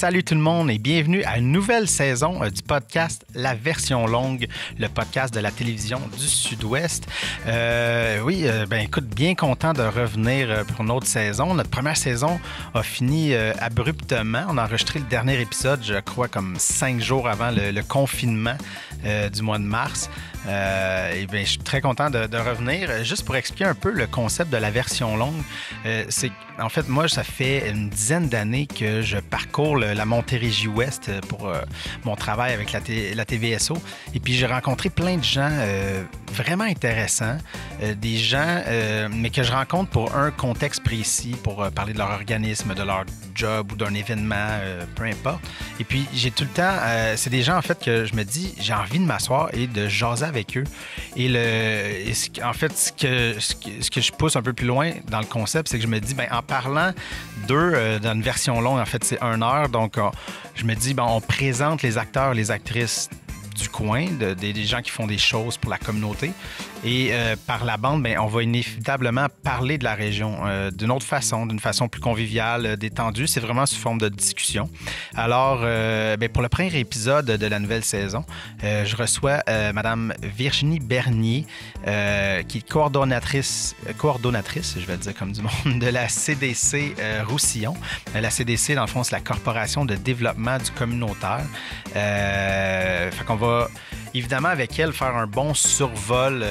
Salut tout le monde et bienvenue à une nouvelle saison du podcast La Version Longue, le podcast de la télévision du Sud-Ouest. Écoute, bien content de revenir pour une autre saison. Notre première saison a fini abruptement. On a enregistré le dernier épisode, je crois, comme 5 jours avant le confinement du mois de mars. Je suis très content de revenir. Juste pour expliquer un peu le concept de la version longue, c'est en fait, moi, ça fait une dizaine d'années que je parcours la Montérégie-Ouest pour mon travail avec la TVSO. Et puis, j'ai rencontré plein de gens vraiment intéressants, des gens, mais que je rencontre pour un contexte précis, pour parler de leur organisme, de leur job ou d'un événement, peu importe. Et puis, j'ai tout le temps... c'est des gens, en fait, que je me dis, j'ai envie de m'asseoir et de jaser avec eux. En fait, ce que je pousse un peu plus loin dans le concept, c'est que je me dis, en parlant d'eux dans une version longue, en fait, c'est 1 heure. Donc, je me dis, on présente les acteurs, les actrices du coin, des gens qui font des choses pour la communauté. Et par la bande, on va inévitablement parler de la région d'une autre façon, d'une façon plus conviviale, détendue. C'est vraiment sous forme de discussion. Alors, pour le premier épisode de la nouvelle saison, je reçois Madame Virginie Bernier, qui est coordonnatrice, je vais le dire comme du monde, de la CDC Roussillon. La CDC, dans le fond, c'est la Corporation de développement du communautaire. Fait qu'on va évidemment, avec elle, faire un bon survol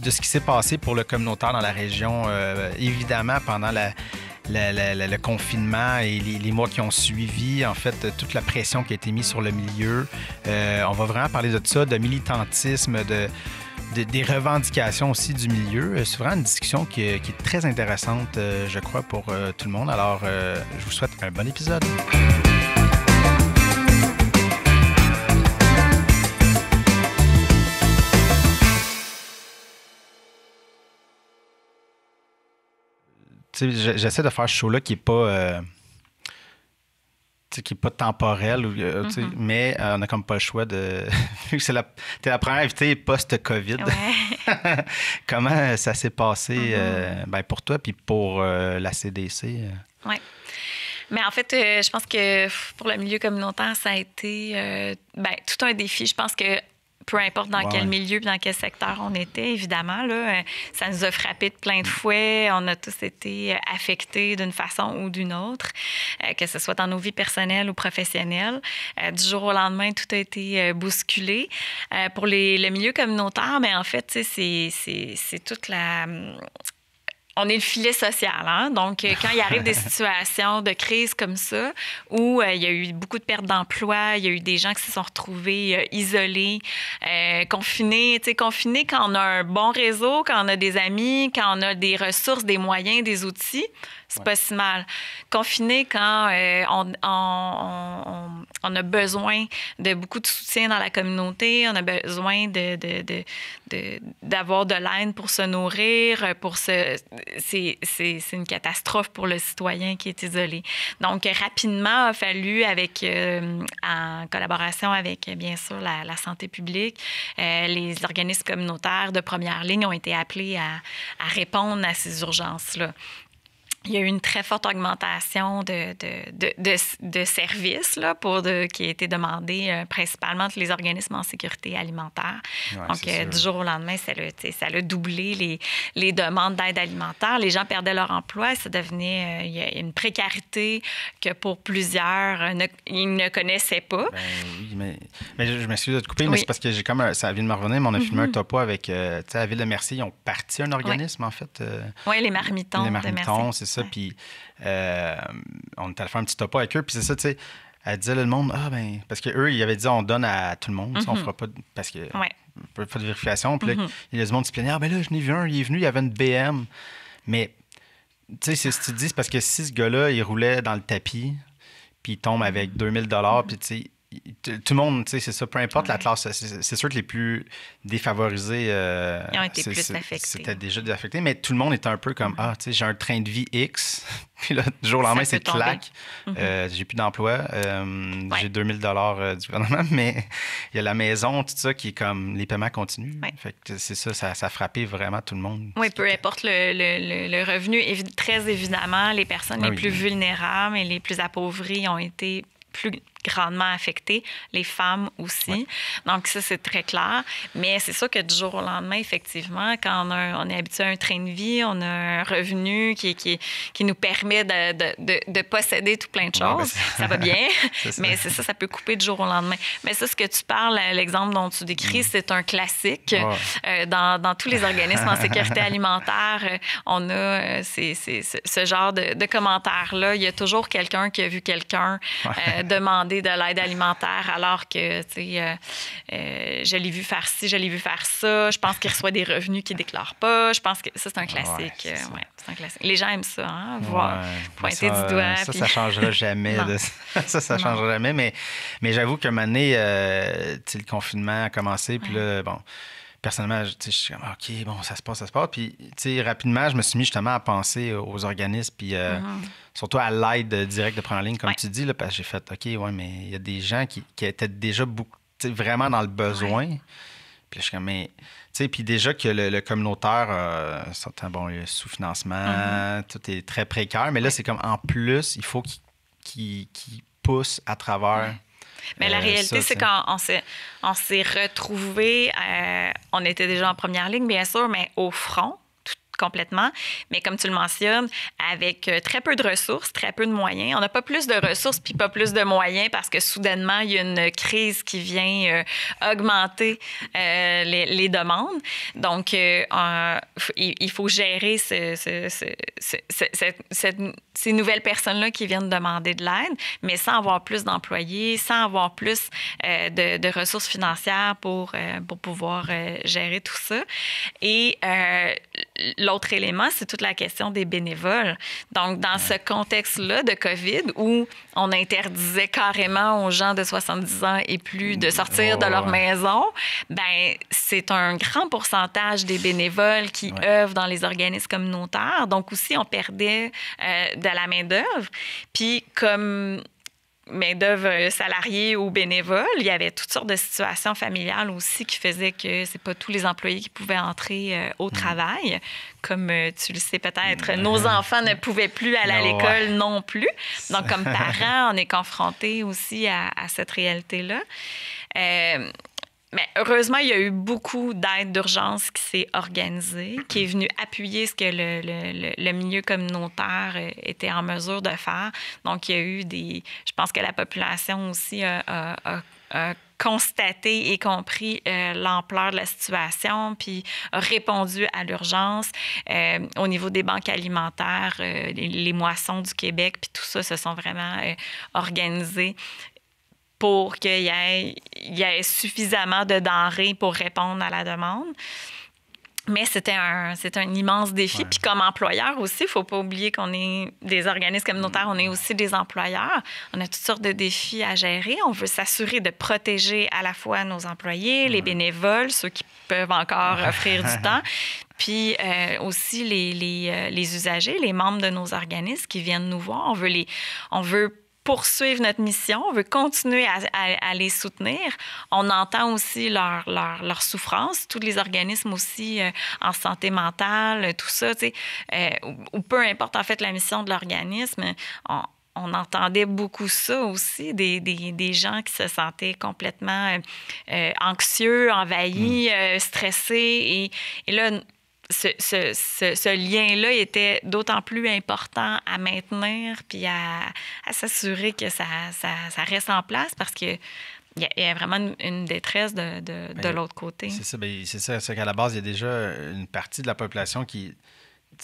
de ce qui s'est passé pour le communautaire dans la région, évidemment, pendant le confinement et les mois qui ont suivi, en fait, toute la pression qui a été mise sur le milieu. On va vraiment parler de tout ça, de militantisme, des revendications aussi du milieu. C'est vraiment une discussion qui est très intéressante, je crois, pour tout le monde. Alors, je vous souhaite un bon épisode. J'essaie de faire ce show-là qui n'est pas, temporel, mais on n'a comme pas le choix de... Vu que t'es la première invitée post-COVID. Ouais. Comment ça s'est passé pour toi puis pour la CDC? Oui. Mais en fait, je pense que pour le milieu communautaire, ça a été tout un défi. Je pense que peu importe dans quel milieu, dans quel secteur on était, évidemment, là, ça nous a frappé de plein de fouets. On a tous été affectés d'une façon ou d'une autre, que ce soit dans nos vies personnelles ou professionnelles. Du jour au lendemain, tout a été bousculé. Pour le milieu communautaire, mais en fait, c'est toute la... On est le filet social, hein? Donc, quand il arrive des situations de crise comme ça, où il y a eu beaucoup de pertes d'emploi, il y a eu des gens qui se sont retrouvés isolés, confinés. Tu sais, confinés quand on a un bon réseau, quand on a des amis, quand on a des ressources, des moyens, des outils, c'est pas si mal. Confinés quand on a besoin de beaucoup de soutien dans la communauté, on a besoin d'avoir de l'aide pour se nourrir, c'est une catastrophe pour le citoyen qui est isolé. Donc, rapidement, il a fallu, en collaboration avec, bien sûr, la santé publique, les organismes communautaires de première ligne ont été appelés à répondre à ces urgences-là. Il y a eu une très forte augmentation de services là, qui a été demandée principalement par les organismes en sécurité alimentaire. Ouais, donc, du jour au lendemain, ça a doublé les demandes d'aide alimentaire. Les gens perdaient leur emploi. Ça devenait il y a une précarité que pour plusieurs, ils ne connaissaient pas. Oui, mais je m'excuse de te couper, mais c'est parce que ça vient de me revenir, mais on a filmé un topo avec à la Ville de Mercier. Ils ont parti un organisme, en fait. Oui, les Marmitons. Les Marmitons, c'est ça. Puis on est allé faire un petit topo avec eux. Puis c'est ça, tu sais, elle disait, le monde, parce qu'eux, ils avaient dit, on donne à tout le monde. On fera pas parce que pas de vérification. Puis là, il y a du monde qui se plaignait, là, je n'ai vu un, il est venu, il y avait une BM. Mais, tu sais, c'est ce que tu dis, c'est parce que si ce gars-là, il roulait dans le tapis, puis il tombe avec 2000 $, puis tu sais, tout le monde, tu sais, c'est ça, peu importe la classe, c'est sûr que les plus défavorisés ils ont été plus affectés. C'était déjà désaffecté, mais tout le monde était un peu comme, tu sais, j'ai un train de vie X, puis là, du jour au lendemain, c'est clac, j'ai plus d'emploi, j'ai 2000 $ du gouvernement, mais il y a la maison, tout ça, qui est comme, les paiements continuent. Fait que c'est ça a frappé vraiment tout le monde. Oui, peu importe le revenu, très évidemment, les personnes les plus vulnérables et les plus appauvries ont été plus grandement affectées, les femmes aussi. Ouais. Donc, ça, c'est très clair. Mais c'est sûr que du jour au lendemain, effectivement, quand on est habitué à un train de vie, on a un revenu qui nous permet de posséder tout plein de choses. Ça va bien, mais c'est ça peut couper du jour au lendemain. Mais ça, ce que tu parles, l'exemple dont tu décris, c'est un classique. Dans tous les organismes en sécurité alimentaire, on a ce genre de commentaires-là. Il y a toujours quelqu'un qui a vu quelqu'un demander de l'aide alimentaire alors que, tu sais, je l'ai vu faire ci, je l'ai vu faire ça. Je pense qu'il reçoit des revenus qu'il ne déclare pas. Je pense que ça, c'est un classique. C'est un classique. Les gens aiment ça, hein? Voir, pointer du doigt. Ça, ça ne changera jamais. Ça ne changera jamais. Mais j'avoue qu'à un moment donné, le confinement a commencé. Puis là, bon, personnellement, je suis comme, OK, bon, ça se passe. Puis, tu sais, rapidement, je me suis mis justement à penser aux organismes. Puis, surtout à l'aide directe de première ligne, comme tu dis, là, parce que j'ai fait, OK, ouais, mais il y a des gens qui étaient déjà vraiment dans le besoin. Puis je suis comme, mais, tu sais, puis déjà que le communautaire, bon, le sous-financement, tout est très précaire, mais là, c'est comme, en plus, il faut qu'il pousse à travers. Mais la réalité, c'est qu'on s'est retrouvés, on était déjà en première ligne, bien sûr, mais au front, complètement. Mais comme tu le mentionnes, avec très peu de ressources, très peu de moyens. On n'a pas plus de ressources puis pas plus de moyens parce que soudainement, il y a une crise qui vient augmenter les demandes. Donc, il faut gérer ces nouvelles personnes-là qui viennent demander de l'aide, mais sans avoir plus d'employés, sans avoir plus de ressources financières pour pouvoir gérer tout ça. Et l'autre élément, c'est toute la question des bénévoles. Donc, dans ce contexte-là de COVID, où on interdisait carrément aux gens de 70 ans et plus de sortir de leur maison, ben c'est un grand pourcentage des bénévoles qui œuvrent dans les organismes communautaires. Donc, aussi, on perdait de la main-d'œuvre. Puis, comme main-d'œuvre salariée ou bénévole, il y avait toutes sortes de situations familiales aussi qui faisaient que c'est pas tous les employés qui pouvaient entrer au travail. Comme tu le sais peut-être, nos enfants ne pouvaient plus aller à l'école non plus. Donc, comme parents, on est confrontés aussi à cette réalité-là. Mais heureusement, il y a eu beaucoup d'aide d'urgence qui s'est organisée, qui est venue appuyer ce que le milieu communautaire était en mesure de faire. Donc, il y a eu je pense que la population aussi a constaté et compris l'ampleur de la situation, puis a répondu à l'urgence. Au niveau des banques alimentaires, les moissons du Québec, puis tout ça se sont vraiment organisés pour qu'il y ait suffisamment de denrées pour répondre à la demande. Mais c'est un immense défi. Puis comme employeur aussi, il ne faut pas oublier qu'on est des organismes communautaires, on est aussi des employeurs. On a toutes sortes de défis à gérer. On veut s'assurer de protéger à la fois nos employés, les bénévoles, ceux qui peuvent encore offrir du temps, puis aussi les usagers, les membres de nos organismes qui viennent nous voir. On veut poursuivre notre mission, on veut continuer à les soutenir. On entend aussi leur souffrance, tous les organismes aussi en santé mentale, tout ça, tu sais, ou peu importe en fait la mission de l'organisme, on entendait beaucoup ça aussi, des gens qui se sentaient complètement anxieux, envahis, stressés. Et là, ce lien-là était d'autant plus important à maintenir puis à s'assurer que ça reste en place parce qu'il y a vraiment une détresse de l'autre côté. C'est ça. C'est qu'à la base, il y a déjà une partie de la population qui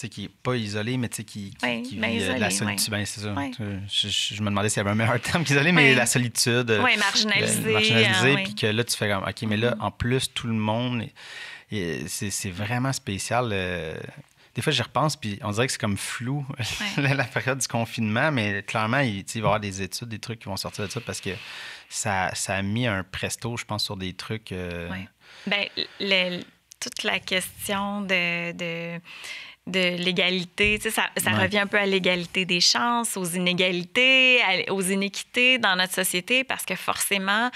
n'est pas isolée, mais qui vit la solitude. Ben, c'est ça. Ouais. Je me demandais s'il y avait un meilleur terme qu'isolé, mais la solitude. Oui, marginalisée. Puis que là, tu fais comme, OK, mais là, en plus, tout le monde... C'est vraiment spécial. des fois, j'y repense, puis on dirait que c'est comme flou, la période du confinement, mais clairement, il va y avoir des études, des trucs qui vont sortir de ça, parce que ça a mis un presto, je pense, sur des trucs... Oui. Bien, toute la question de l'égalité, tu sais, ça revient un peu à l'égalité des chances, aux inégalités, aux inéquités dans notre société, parce que forcément,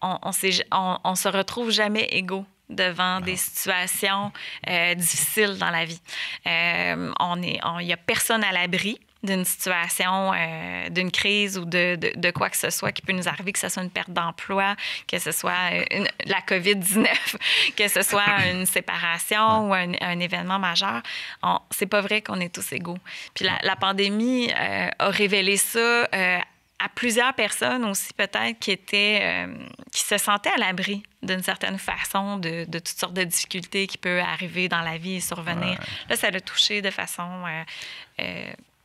on se retrouve jamais égaux devant des situations difficiles dans la vie. Il n'y a personne à l'abri d'une situation, d'une crise ou de quoi que ce soit qui peut nous arriver, que ce soit une perte d'emploi, que ce soit la COVID-19, que ce soit une séparation ou un événement majeur. C'est pas vrai qu'on est tous égaux. Puis la pandémie a révélé ça à plusieurs personnes aussi, peut-être, qui se sentaient à l'abri d'une certaine façon de toutes sortes de difficultés qui peuvent arriver dans la vie et survenir. Là, ça l'a touché de façon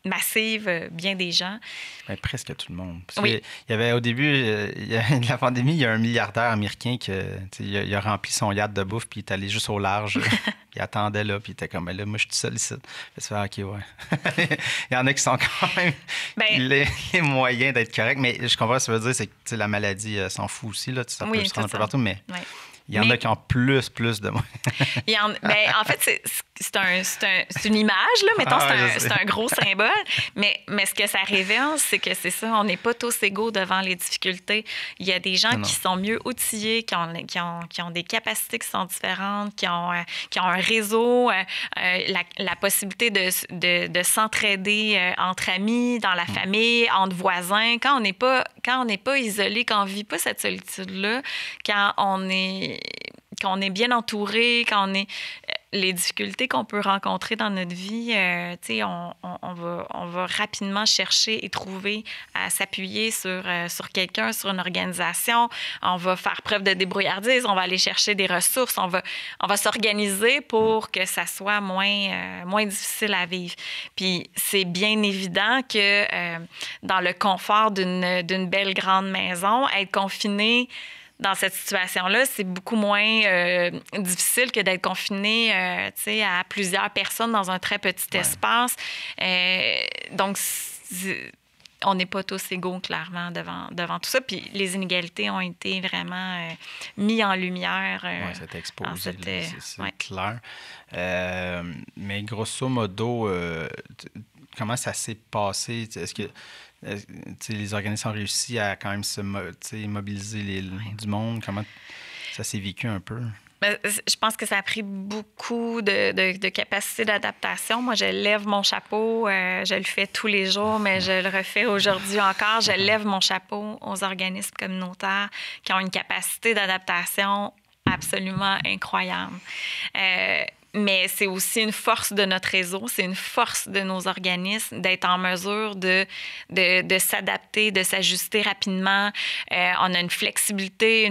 massive bien des gens. Bien, presque tout le monde. Parce qu'il y avait, au début de la pandémie, il y a un milliardaire américain qui il a rempli son yacht de bouffe, puis il est allé juste au large. Il attendait là, puis il était comme, là, moi, je suis tout seul ici. Fait OK, ouais. Il y en a qui sont quand même les moyens d'être corrects. Mais je comprends ce que ça veut dire, c'est que la maladie s'en fout aussi. Là, ça peut se rendre un peu partout, mais... Oui. Il y en a qui ont plus de moi. En fait, c'est une image, là, mettons, c'est un gros symbole. Mais ce que ça révèle, c'est que c'est ça, on n'est pas tous égaux devant les difficultés. Il y a des gens qui sont mieux outillés, qui ont des capacités qui sont différentes, qui ont un réseau, la possibilité de s'entraider entre amis, dans la famille, entre voisins. Quand on n'est pas isolé, quand on ne vit pas cette solitude-là, quand on est bien entouré, quand on est... Les difficultés qu'on peut rencontrer dans notre vie, on va rapidement chercher et trouver à s'appuyer sur quelqu'un, sur une organisation. On va faire preuve de débrouillardise, on va aller chercher des ressources, on va s'organiser pour que ça soit moins difficile à vivre. Puis c'est bien évident que dans le confort d'une belle grande maison, être confiné dans cette situation-là, c'est beaucoup moins difficile que d'être confiné à plusieurs personnes dans un très petit espace. Donc, on n'est pas tous égaux, clairement, devant tout ça. Puis les inégalités ont été vraiment mis en lumière. Oui, c'était exposé, c'est clair. Mais grosso modo, comment ça s'est passé? Est-ce que les organismes ont réussi à quand même mobiliser du monde? Comment ça s'est vécu un peu? Je pense que ça a pris beaucoup de capacité d'adaptation. Moi, je lève mon chapeau. Je le fais tous les jours, mais je le refais aujourd'hui encore. Je lève mon chapeau aux organismes communautaires qui ont une capacité d'adaptation absolument incroyable. Mais c'est aussi une force de notre réseau, c'est une force de nos organismes d'être en mesure de s'adapter, de s'ajuster rapidement. On a une flexibilité,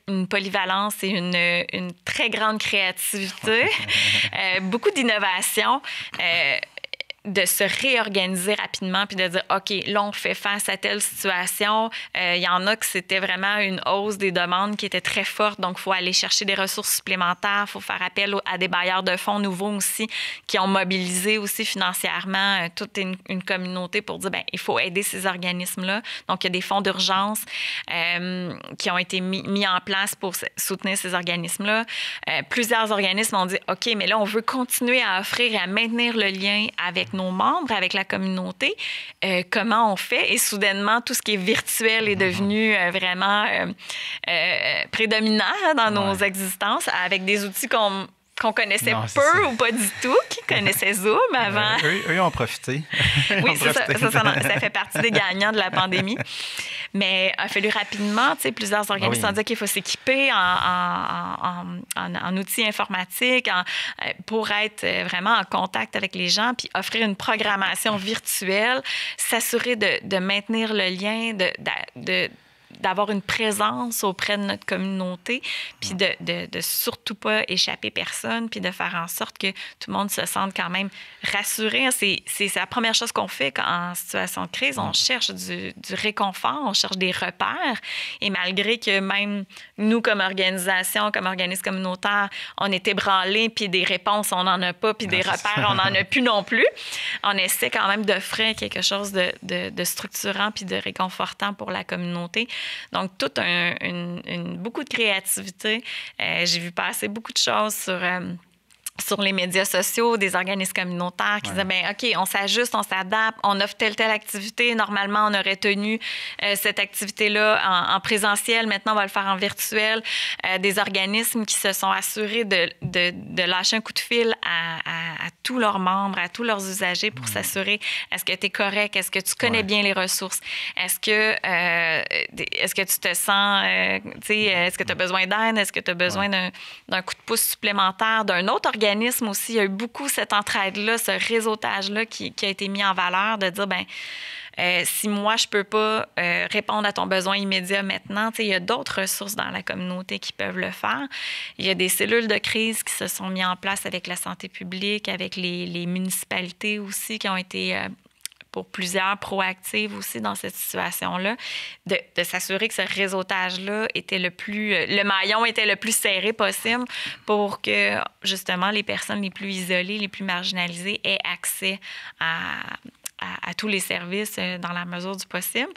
une polyvalence et une très grande créativité, beaucoup d'innovation. De se réorganiser rapidement puis de dire, OK, là, on fait face à telle situation. Il y en a que c'était vraiment une hausse des demandes qui était très forte. Donc, il faut aller chercher des ressources supplémentaires. Il faut faire appel à des bailleurs de fonds nouveaux aussi qui ont mobilisé aussi financièrement toute une communauté pour dire, bien, il faut aider ces organismes-là. Donc, il y a des fonds d'urgence qui ont été mis en place pour soutenir ces organismes-là. Plusieurs organismes ont dit, OK, mais là, on veut continuer à offrir et à maintenir le lien avec nos membres, avec la communauté, comment on fait? Et soudainement, tout ce qui est virtuel est devenu vraiment prédominant dans nos existences, avec des outils qu'on connaissait peu ou pas du tout, qui connaissaient Zoom avant. Eux ont profité. Oui, ça fait partie des gagnants de la pandémie. Mais il a fallu rapidement, plusieurs organismes ont dit qu'il faut s'équiper en outils informatiques pour être vraiment en contact avec les gens, puis offrir une programmation virtuelle, s'assurer de maintenir le lien, d'avoir une présence auprès de notre communauté, puis de surtout pas échapper personne, puis de faire en sorte que tout le monde se sente quand même rassuré. C'est la première chose qu'on fait en situation de crise. On cherche du réconfort, on cherche des repères. Et malgré que même nous, comme organisation, comme organisme communautaire, on est ébranlés, puis des réponses, on n'en a pas, puis des repères, on n'en a plus non plus, on essaie quand même d'offrir quelque chose de structurant puis de réconfortant pour la communauté. Donc, beaucoup de créativité. J'ai vu passer beaucoup de choses sur les médias sociaux, des organismes communautaires qui disaient, bien, OK, on s'ajuste, on s'adapte, on offre telle activité. Normalement, on aurait tenu cette activité-là en présentiel. Maintenant, on va le faire en virtuel. Des organismes qui se sont assurés de lâcher un coup de fil à tous leurs membres, à tous leurs usagers pour s'assurer, est-ce que tu es correct? Est-ce que tu connais bien les ressources? Est-ce que tu te sens, est-ce que tu as besoin d'aide? Est-ce que tu as besoin d'un coup de pouce supplémentaire, d'un autre organisme aussi? Il y a eu beaucoup cette entraide-là, ce réseautage-là qui a été mis en valeur, de dire, bien, si moi, je ne peux pas répondre à ton besoin immédiat maintenant, il y a d'autres ressources dans la communauté qui peuvent le faire. Il y a des cellules de crise qui se sont mises en place avec la santé publique, avec les municipalités aussi, qui ont été pour plusieurs proactives aussi dans cette situation-là, de s'assurer que ce réseautage-là était le maillon était le plus serré possible pour que, justement, les personnes les plus isolées, les plus marginalisées aient accès à tous les services dans la mesure du possible.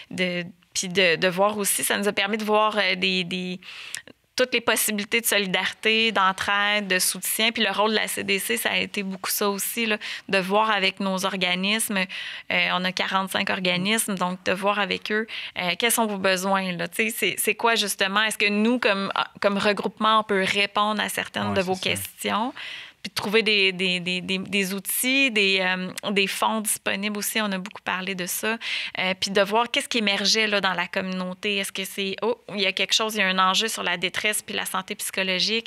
Puis de voir aussi, ça nous a permis de voir toutes les possibilités de solidarité, d'entraide, de soutien. Puis le rôle de la CDC, ça a été beaucoup ça aussi, là, de voir avec nos organismes. On a 45 organismes, donc de voir avec eux quels sont vos besoins. Là. C'est quoi, justement? Est-ce que nous, comme regroupement, on peut répondre à certaines de vos questions? Puis de trouver des outils, des fonds disponibles aussi. On a beaucoup parlé de ça. Puis de voir qu'est-ce qui émergeait là, dans la communauté. Est-ce que c'est... il y a quelque chose, il y a un enjeu sur la détresse puis la santé psychologique.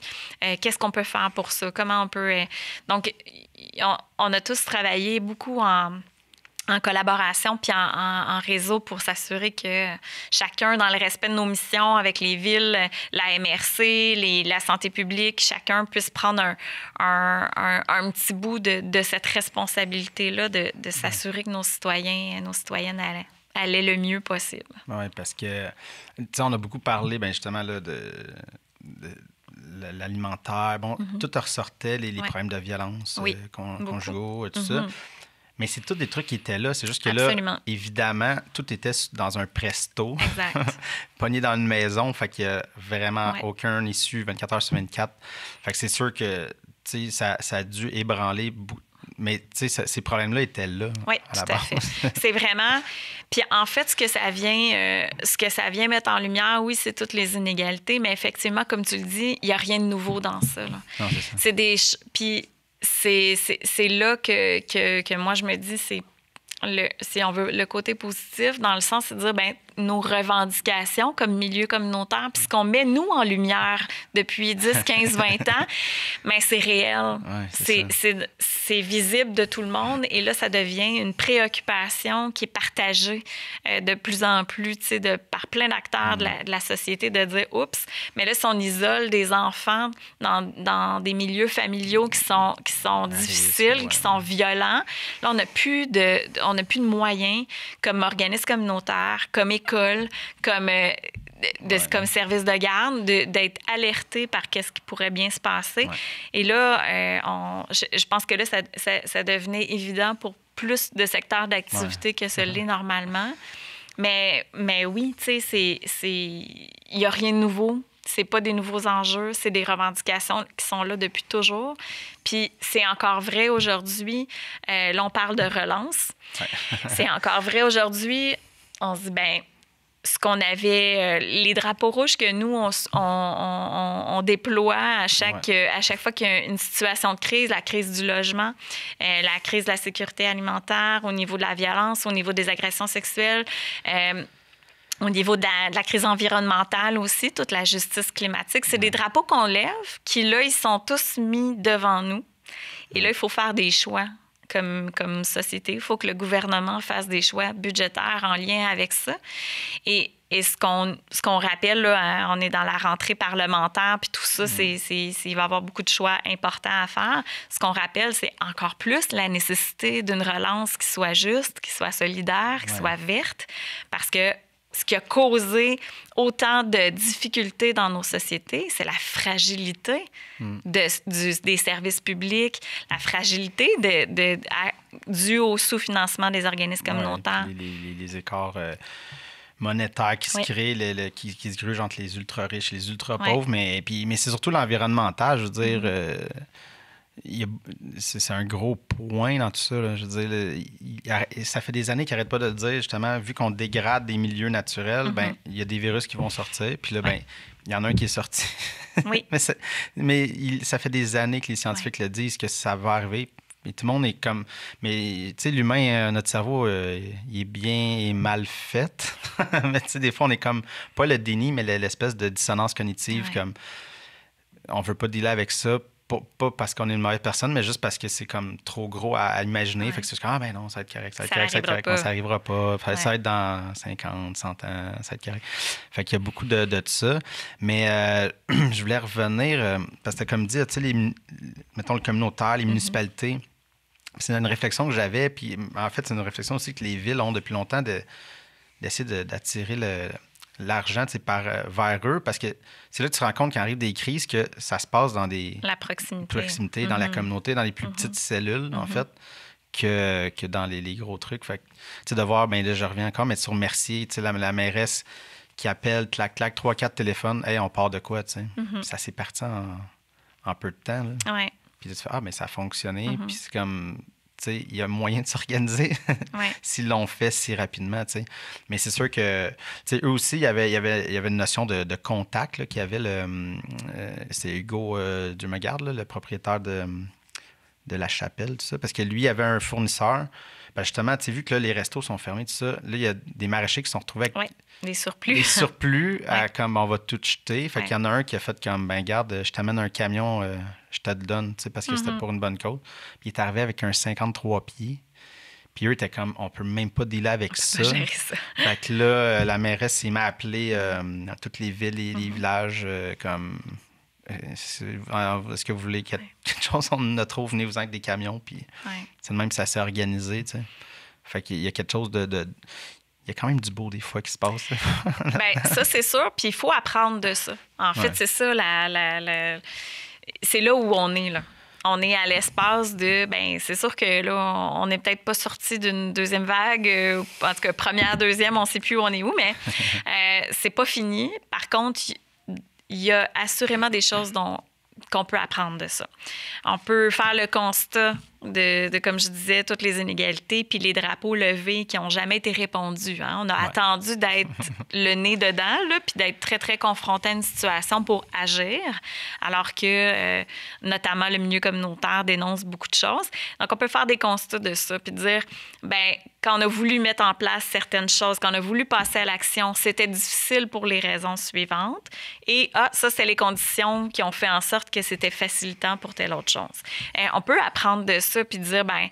Qu'est-ce qu'on peut faire pour ça? Comment on peut... Donc, on a tous travaillé beaucoup en collaboration puis en réseau pour s'assurer que chacun, dans le respect de nos missions avec les villes, la MRC, la santé publique, chacun puisse prendre un petit bout de cette responsabilité-là de s'assurer que nos citoyens et nos citoyennes allaient le mieux possible. Oui, parce que, on a beaucoup parlé, justement, là, de l'alimentaire. Bon, tout ressortait, les problèmes de violence conjugaux, tout ça. Mais c'est tous des trucs qui étaient là. C'est juste que là, évidemment, tout était dans un presto. Exact. Pogné dans une maison. Fait qu'il n'y a vraiment aucun issue 24 heures sur 24. Fait que c'est sûr que ça a dû ébranler. Mais ces problèmes-là étaient là. Oui, tout à fait. C'est vraiment... Puis en fait, ce que ça vient mettre en lumière, oui, c'est toutes les inégalités. Mais effectivement, comme tu le dis, il n'y a rien de nouveau dans ça. Là. Non, c'est ça. Puis c'est là que moi, je me dis, si on veut, le côté positif, dans le sens, c'est de dire, bien, nos revendications comme milieu communautaire, puis ce qu'on met, nous, en lumière depuis 10, 15, 20 ans, mais c'est réel. Ouais, c'est visible de tout le monde. Et là, ça devient une préoccupation qui est partagée de plus en plus, par plein d'acteurs de la société, de dire, oups, mais là, si on isole des enfants dans des milieux familiaux qui sont difficiles, qui sont violents, là, on n'a plus de moyens comme organisme communautaire, comme école, comme service de garde, d'être alerté par qu'est-ce qui pourrait bien se passer. Ouais. Et là, je pense que là, ça devenait évident pour plus de secteurs d'activité que ce l'est normalement. Mais oui, tu sais, il n'y a rien de nouveau. C'est pas des nouveaux enjeux, c'est des revendications qui sont là depuis toujours. Puis c'est encore vrai aujourd'hui. Là, on parle de relance. Ouais. C'est encore vrai aujourd'hui. On se dit, bien, ce qu'on avait, les drapeaux rouges que nous, on déploie à chaque fois qu'il y a une situation de crise, la crise du logement, la crise de la sécurité alimentaire, au niveau de la violence, au niveau des agressions sexuelles, au niveau de la crise environnementale aussi, toute la justice climatique. C'est des drapeaux qu'on lève qui, là, ils sont tous mis devant nous. Et là, il faut faire des choix. comme société. Il faut que le gouvernement fasse des choix budgétaires en lien avec ça. Et ce qu'on rappelle, là, on est dans la rentrée parlementaire, puis tout ça, il va y avoir beaucoup de choix importants à faire. Ce qu'on rappelle, c'est encore plus la nécessité d'une relance qui soit juste, qui soit solidaire, qui soit verte, parce que ce qui a causé autant de difficultés dans nos sociétés, c'est la fragilité des services publics, la fragilité due au sous-financement des organismes communautaires. Les écarts monétaires qui se créent, qui se grugent entre les ultra-riches et les ultra-pauvres, mais c'est surtout l'environnemental, je veux dire... c'est un gros point dans tout ça. Là. Je veux dire, ça fait des années qu'il n'arrête pas de le dire, justement, vu qu'on dégrade des milieux naturels, il y a des virus qui vont sortir. Puis là, il y en a un qui est sorti. Oui. mais ça fait des années que les scientifiques le disent, que ça va arriver. Et tout le monde est comme... Mais, tu sais, l'humain, notre cerveau, il est bien et mal fait. Mais, tu sais, des fois, on est comme... Pas le déni, mais l'espèce de dissonance cognitive, comme... On veut pas dealer avec ça. Pas parce qu'on est une mauvaise personne, mais juste parce que c'est comme trop gros à imaginer. Fait que c'est comme, non, ça va être correct, ça va être correct, ça arrivera pas. Ça va être dans 50, 100 ans, ça va être correct. Fait qu'il y a beaucoup de ça. Mais je voulais revenir, parce que comme dit, tu sais, mettons le communautaire, les municipalités, c'est une réflexion que j'avais, puis en fait, c'est une réflexion aussi que les villes ont depuis longtemps d'essayer d'attirer l'argent vers eux, parce que c'est là que tu te rends compte qu'il arrive des crises que ça se passe dans la proximité dans la communauté, dans les plus petites cellules, en fait, que dans les gros trucs. Fait que, tu sais, de voir, là, je reviens encore, mais sur Mercier, tu sais, la mairesse qui appelle, clac, 3-4 téléphones, « Hey, on part de quoi? » tu sais. Ça s'est parti en peu de temps. Là. Ouais. Puis là, tu fais, mais ça a fonctionné. Puis c'est comme... il y a moyen de s'organiser s'ils l'ont fait si rapidement. T'sais. Mais c'est sûr que eux aussi, il y avait une notion de contact là, qu'il y avait. C'est Hugo Dumegarde, le propriétaire de la chapelle, tout ça, parce que lui, il avait un fournisseur. Ben justement, tu as vu que là, les restos sont fermés, tout ça. Là, il y a des maraîchers qui se sont retrouvés avec des surplus. Des surplus à comme on va tout jeter. Fait qu'il y en a un qui a fait comme, garde, je t'amène un camion, je te le donne, parce que c'était pour une bonne cause. Puis il est arrivé avec un 53 pieds. Puis eux étaient comme, on peut même pas dealer avec ça. Fait que là, la mairesse s'est mise à appeler dans toutes les villes et les villages comme... Est-ce que vous voulez quelque chose? On a trop, venez-vous-en avec des camions. Puis c'est de même que ça s'est organisé, tu sais. Fait qu'il y a quelque chose de... Il y a quand même du beau des fois qui se passe. Bien, ça, c'est sûr. Puis il faut apprendre de ça. En fait, c'est ça, c'est là où on est, là. On est à l'espace de... Bien, c'est sûr que là, on n'est peut-être pas sorti d'une deuxième vague. En tout cas, première, deuxième, on ne sait plus où on est où, mais c'est pas fini. Par contre, il y a assurément des choses qu'on peut apprendre de ça. On peut faire le constat de, comme je disais, toutes les inégalités, puis les drapeaux levés qui n'ont jamais été répondus. Hein? On a attendu d'être le nez dedans, là, puis d'être très, très confronté à une situation pour agir, alors que, notamment, le milieu communautaire dénonce beaucoup de choses. Donc, on peut faire des constats de ça, puis dire, bien, quand on a voulu mettre en place certaines choses, quand on a voulu passer à l'action, c'était difficile pour les raisons suivantes. Et, ça, c'est les conditions qui ont fait en sorte que c'était facilitant pour telle autre chose. On peut apprendre de ça puis dire, bien,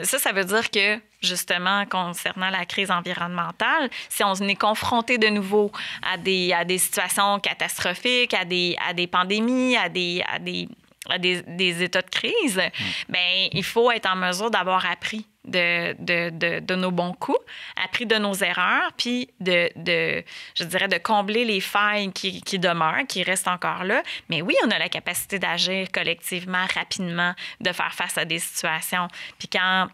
ça veut dire que, justement, concernant la crise environnementale, si on est confronté de nouveau à des situations catastrophiques, à des pandémies, à des états de crise, bien, il faut être en mesure d'avoir appris de nos bons coups, appris de nos erreurs, puis je dirais, de combler les failles qui demeurent, qui restent encore là. Mais oui, on a la capacité d'agir collectivement, rapidement, de faire face à des situations. Puis quand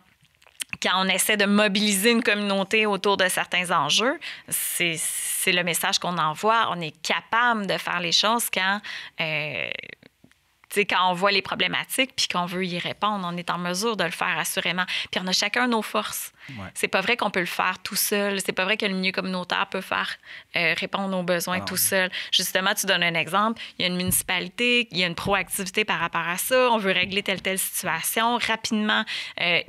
on essaie de mobiliser une communauté autour de certains enjeux, c'est le message qu'on envoie. On est capable de faire les choses quand on voit les problématiques puis qu'on veut y répondre, on est en mesure de le faire assurément. Puis on a chacun nos forces. Ouais. C'est pas vrai qu'on peut le faire tout seul. C'est pas vrai que le milieu communautaire peut faire répondre aux besoins tout seul. Justement, tu donnes un exemple. Il y a une municipalité, il y a une proactivité par rapport à ça. On veut régler telle situation rapidement.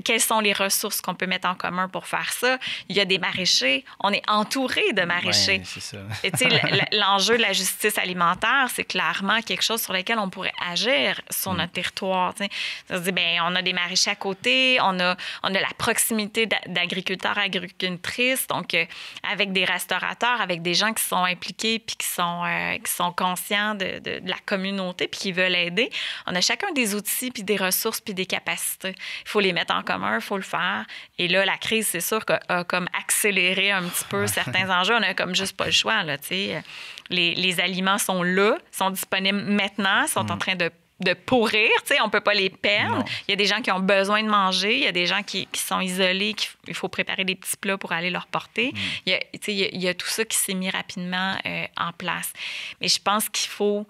Quelles sont les ressources qu'on peut mettre en commun pour faire ça? Il y a des maraîchers. On est entouré de maraîchers. Ouais, c'est ça. Et tu sais, l'enjeu de la justice alimentaire, c'est clairement quelque chose sur lequel on pourrait agir. agir sur notre territoire. T'sais. Ça se dit, bien, on a des maraîchers à côté, on a la proximité d'agriculteurs, agricultrices, donc avec des restaurateurs, avec des gens qui sont impliqués puis qui sont conscients de la communauté puis qui veulent aider. On a chacun des outils puis des ressources puis des capacités. Il faut les mettre en commun, il faut le faire. Et là, la crise, c'est sûr, a comme accéléré un petit peu certains enjeux. On a comme juste pas le choix, là, tu sais. Les aliments sont là, sont disponibles maintenant, sont en train de pourrir, tu sais, on peut pas les perdre. Non. Il y a des gens qui ont besoin de manger, il y a des gens qui sont isolés, il faut préparer des petits plats pour aller leur porter. Il y a tout ça qui s'est mis rapidement en place. Mais je pense qu'il faut,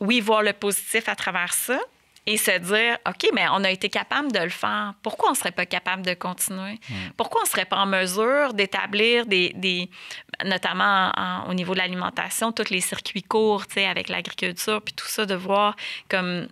oui, voir le positif à travers ça, et se dire, OK, mais on a été capable de le faire. Pourquoi on ne serait pas capable de continuer? Pourquoi on ne serait pas en mesure d'établir notamment au niveau de l'alimentation, tous les circuits courts, tu sais, avec l'agriculture, puis tout ça, de voir comme...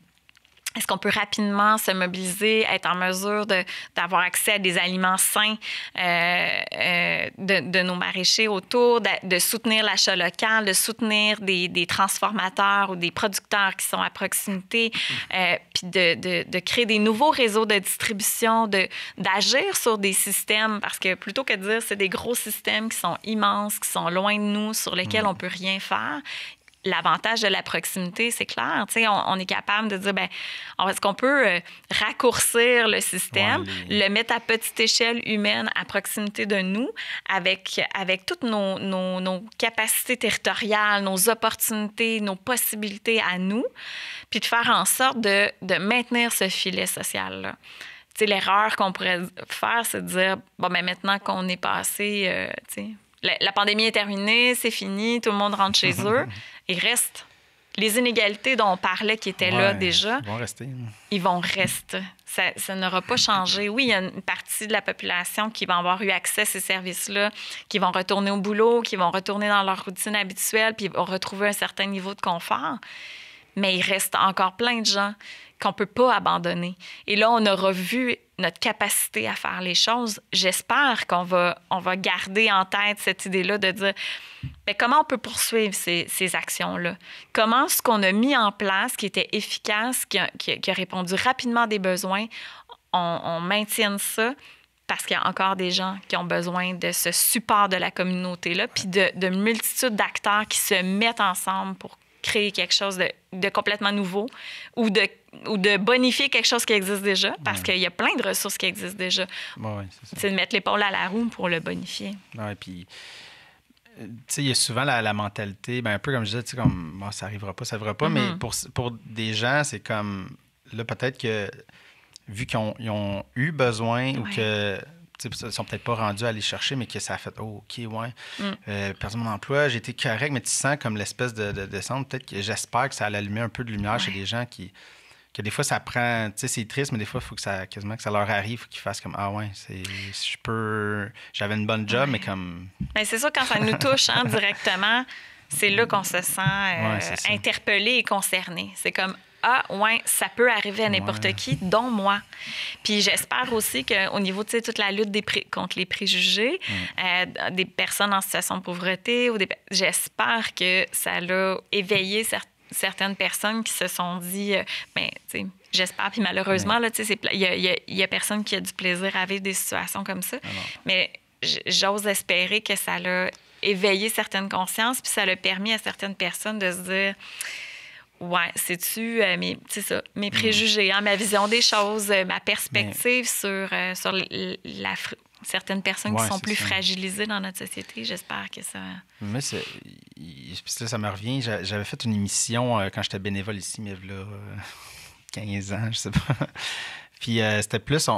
Est-ce qu'on peut rapidement se mobiliser, être en mesure d'avoir accès à des aliments sains de nos maraîchers autour, de soutenir l'achat local, de soutenir des transformateurs ou des producteurs qui sont à proximité, puis de créer des nouveaux réseaux de distribution, d'agir sur des systèmes, parce que plutôt que de dire c'est des gros systèmes qui sont immenses, qui sont loin de nous, sur lesquels on ne peut rien faire. L'avantage de la proximité, c'est clair. Tu sais, on est capable de dire, bien, est-ce qu'on peut raccourcir le système, le mettre à petite échelle humaine à proximité de nous, avec toutes nos capacités territoriales, nos opportunités, nos possibilités à nous, puis de faire en sorte de maintenir ce filet social-là. Tu sais, l'erreur qu'on pourrait faire, c'est de dire, bon, bien, maintenant qu'on est passé, tu sais, la pandémie est terminée, c'est fini, tout le monde rentre chez eux. Il reste les inégalités dont on parlait qui étaient là déjà. Ils vont rester. Ils vont rester. Ça n'aura pas changé. Oui, il y a une partie de la population qui va avoir eu accès à ces services-là, qui vont retourner au boulot, qui vont retourner dans leur routine habituelle, puis vont retrouver un certain niveau de confort. Mais il reste encore plein de gens qu'on ne peut pas abandonner. Et là, on aura vu notre capacité à faire les choses. J'espère qu'on va garder en tête cette idée-là de dire, bien, comment on peut poursuivre ces actions-là? Comment ce qu'on a mis en place, qui était efficace, qui a répondu rapidement à des besoins, on maintienne ça, parce qu'il y a encore des gens qui ont besoin de ce support de la communauté-là, puis de multitudes d'acteurs qui se mettent ensemble pour créer quelque chose de complètement nouveau ou de bonifier quelque chose qui existe déjà, parce qu'il y a plein de ressources qui existent déjà. C'est de mettre l'épaule à la roue pour le bonifier. Oui, puis, tu sais, il y a souvent la mentalité, bien, un peu comme je disais, tu sais, comme, bon, ça n'arrivera pas, mais pour des gens, c'est comme, là, peut-être que, vu qu'ils ont eu besoin ou que... Ils ne sont peut-être pas rendus à aller chercher, mais que ça a fait « Oh, OK, ouais, perdu mon emploi, j'ai été correct », mais tu sens comme l'espèce de descente. Peut-être que j'espère que ça allait allumer un peu de lumière chez des gens que des fois, ça prend... Tu sais, c'est triste, mais des fois, il faut que ça leur arrive, faut qu'ils fassent comme « Ah ouais, j'avais une bonne job, mais comme... » Bien, c'est sûr, quand ça nous touche directement, c'est là qu'on se sent interpellé et concerné. C'est comme... Ah, ouais, ça peut arriver à n'importe qui, dont moi. Puis j'espère aussi qu'au niveau de toute la lutte contre les préjugés, des personnes en situation de pauvreté, j'espère que ça l'a éveillé certaines personnes qui se sont dit, ben, tu sais, j'espère, puis malheureusement, là, tu sais, il y a personne qui a du plaisir à vivre des situations comme ça. Mais j'ose espérer que ça l'a éveillé certaines consciences, puis ça l'a permis à certaines personnes de se dire... Ouais, c'est-tu mes préjugés, ma vision des choses, ma perspective sur certaines personnes qui sont plus fragilisées dans notre société. J'espère que ça... Mais ça me revient. J'avais fait une émission quand j'étais bénévole ici, mais là, 15 ans, je sais pas. Puis c'était plus,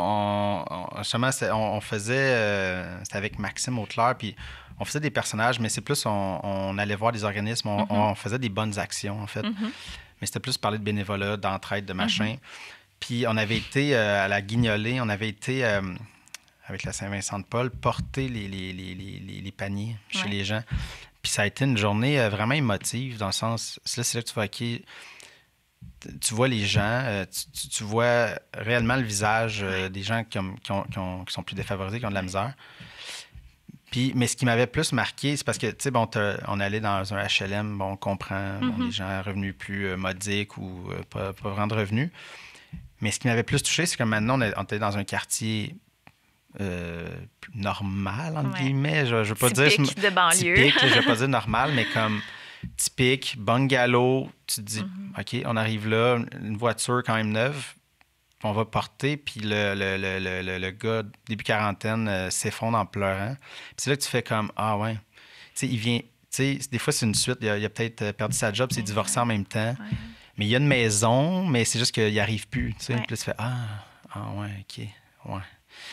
justement, on faisait, c'était avec Maxime Auteleur, puis on faisait des personnages, mais c'est plus, on allait voir des organismes, on faisait des bonnes actions, en fait. Mais c'était plus parler de bénévolat, d'entraide, de machin. Puis on avait été à la Guignolée, on avait été, avec la Saint-Vincent-de-Paul, porter les paniers chez les gens. Puis ça a été une journée vraiment émotive, dans le sens, c'est là que tu vois, OK, tu vois les gens, tu vois réellement le visage des gens qui sont plus défavorisés, qui ont de la misère. Puis, mais ce qui m'avait plus marqué, c'est parce que, tu sais, bon, on allait dans un HLM, bon, on comprend, bon, les gens à revenus plus modiques ou pas vraiment de revenus. Mais ce qui m'avait plus touché, c'est que maintenant, on était dans un quartier normal, entre guillemets. Je veux pas dire... Typique de banlieue. Typique, je veux pas dire normal, mais comme typique, bungalow. Tu te dis, OK, on arrive là, une voiture quand même neuve, on va porter, puis le gars, début quarantaine, s'effondre en pleurant. Puis c'est là que tu fais comme, ah ouais. Tu sais, il vient... Tu sais, des fois, c'est une suite. Il a peut-être perdu sa job, c'est divorcé en même temps. Ouais. Mais il y a une maison, mais c'est juste qu'il n'y arrive plus. Tu sais. Puis là, tu fais, ah ouais, OK, ouais. Ouais.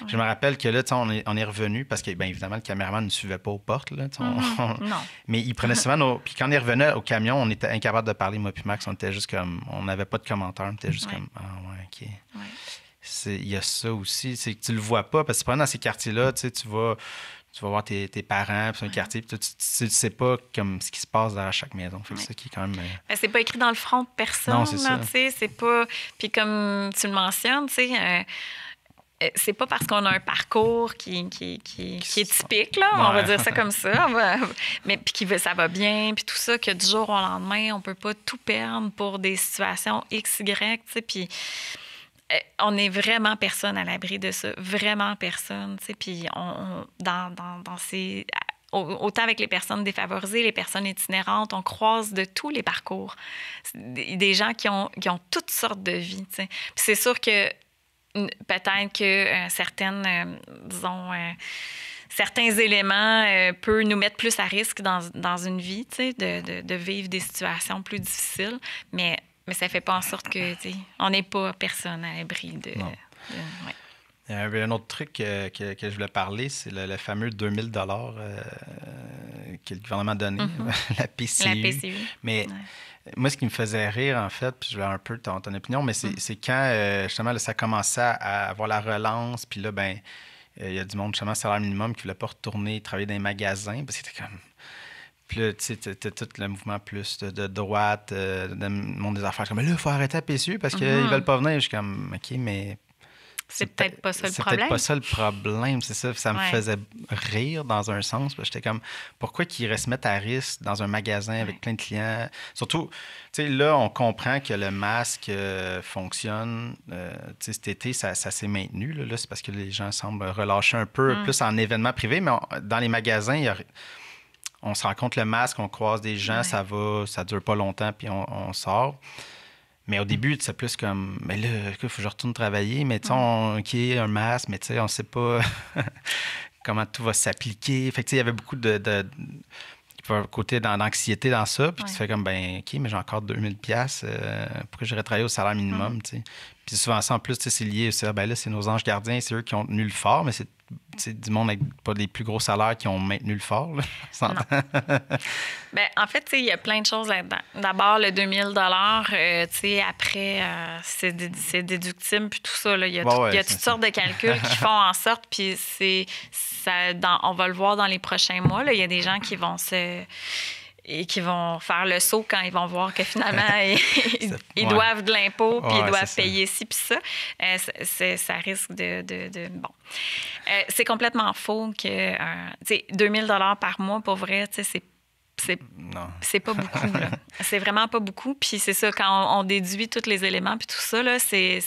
Je me rappelle que là, on est revenu parce que, bien évidemment, le caméraman ne suivait pas aux portes. Là, non. Mais il prenait souvent nos... Puis quand on est revenu au camion, on était incapable de parler, moi puis Max. On était juste comme... On n'avait pas de commentaires. On était juste comme... Ah ouais, OK. Ouais. Il y a ça aussi. C'est que tu le vois pas parce que pendant dans ces quartiers-là, tu vas voir tes parents, puis c'est un quartier, puis tu sais pas comme ce qui se passe dans chaque maison. Fait que ça qui est quand même... c'est pas écrit dans le front de personne. Non, c'est ça. C'est pas... Puis comme tu le mentionnes, tu sais... c'est pas parce qu'on a un parcours qui est typique, là, on va dire ça comme ça, mais puis ça va bien, puis tout ça, que du jour au lendemain, on peut pas tout perdre pour des situations X, Y, tu sais, puis on n'est vraiment personne à l'abri de ça, vraiment personne, tu sais, puis dans ces... Autant avec les personnes défavorisées, les personnes itinérantes, on croise de tous les parcours. Des gens qui ont toutes sortes de vies, tu sais. Puis c'est sûr que peut-être que certains éléments peuvent nous mettre plus à risque dans une vie, tu sais, de vivre des situations plus difficiles, mais ça ne fait pas en sorte que, tu sais, on n'est pas personne à l'abri de... Il y avait un autre truc que je voulais parler, c'est le fameux 2000 $ que le gouvernement a donné, la PCU. La PCU. Mais moi, ce qui me faisait rire, en fait, puis je voulais un peu ton opinion, mais c'est quand, justement, là, ça commençait à avoir la relance, puis là, ben il y a du monde, justement, salaire minimum, qui ne voulait pas retourner travailler dans les magasins, parce que c'était comme... Puis là, tu sais, t'as tout le mouvement plus de droite, de monde des affaires, comme, là, il faut arrêter la PCU parce qu'ils ne veulent pas venir. Je suis comme, OK, mais... C'est peut-être pas ça le problème. C'est peut-être pas ça le problème, c'est ça. Ça me faisait rire dans un sens. J'étais comme, pourquoi qu'ils iraient se mettre à risque dans un magasin avec plein de clients? Surtout, tu sais, là, on comprend que le masque fonctionne. Tu sais, cet été, ça s'est maintenu. Là, c'est parce que les gens semblent relâcher un peu, plus en événements privés. Mais dans les magasins, on se rend compte le masque, on croise des gens, ça dure pas longtemps, puis on sort. Mais au début, c'est plus comme, mais là, il faut que je retourne travailler, mais tu sais, OK, un masque, mais tu sais, on sait pas comment tout va s'appliquer. Fait que tu sais, il y avait beaucoup de côté d'anxiété dans ça, puis tu fais comme, ben OK, mais j'ai encore 2000 $, pourquoi j'irais travailler au salaire minimum, tu sais. Puis souvent ça, en plus, c'est lié aussi, ben là, c'est nos anges gardiens, c'est eux qui ont tenu le fort, mais c'est du monde avec pas des plus gros salaires qui ont maintenu le fort, là. Bien, en fait, il y a plein de choses là-dedans. D'abord, le 2000 $, après, c'est déductible, puis tout ça. Là. Il y a toutes sortes de calculs qui font en sorte, puis on va le voir dans les prochains mois. Là, il y a des gens qui vont faire le saut quand ils vont voir que finalement, ils doivent de l'impôt, puis ils doivent payer ci, puis ça. Ça risque de bon. C'est complètement faux que 2000 $ par mois, pour vrai, c'est pas beaucoup. Là. C'est vraiment pas beaucoup. Puis c'est ça, quand on déduit tous les éléments puis tout ça, là, c'est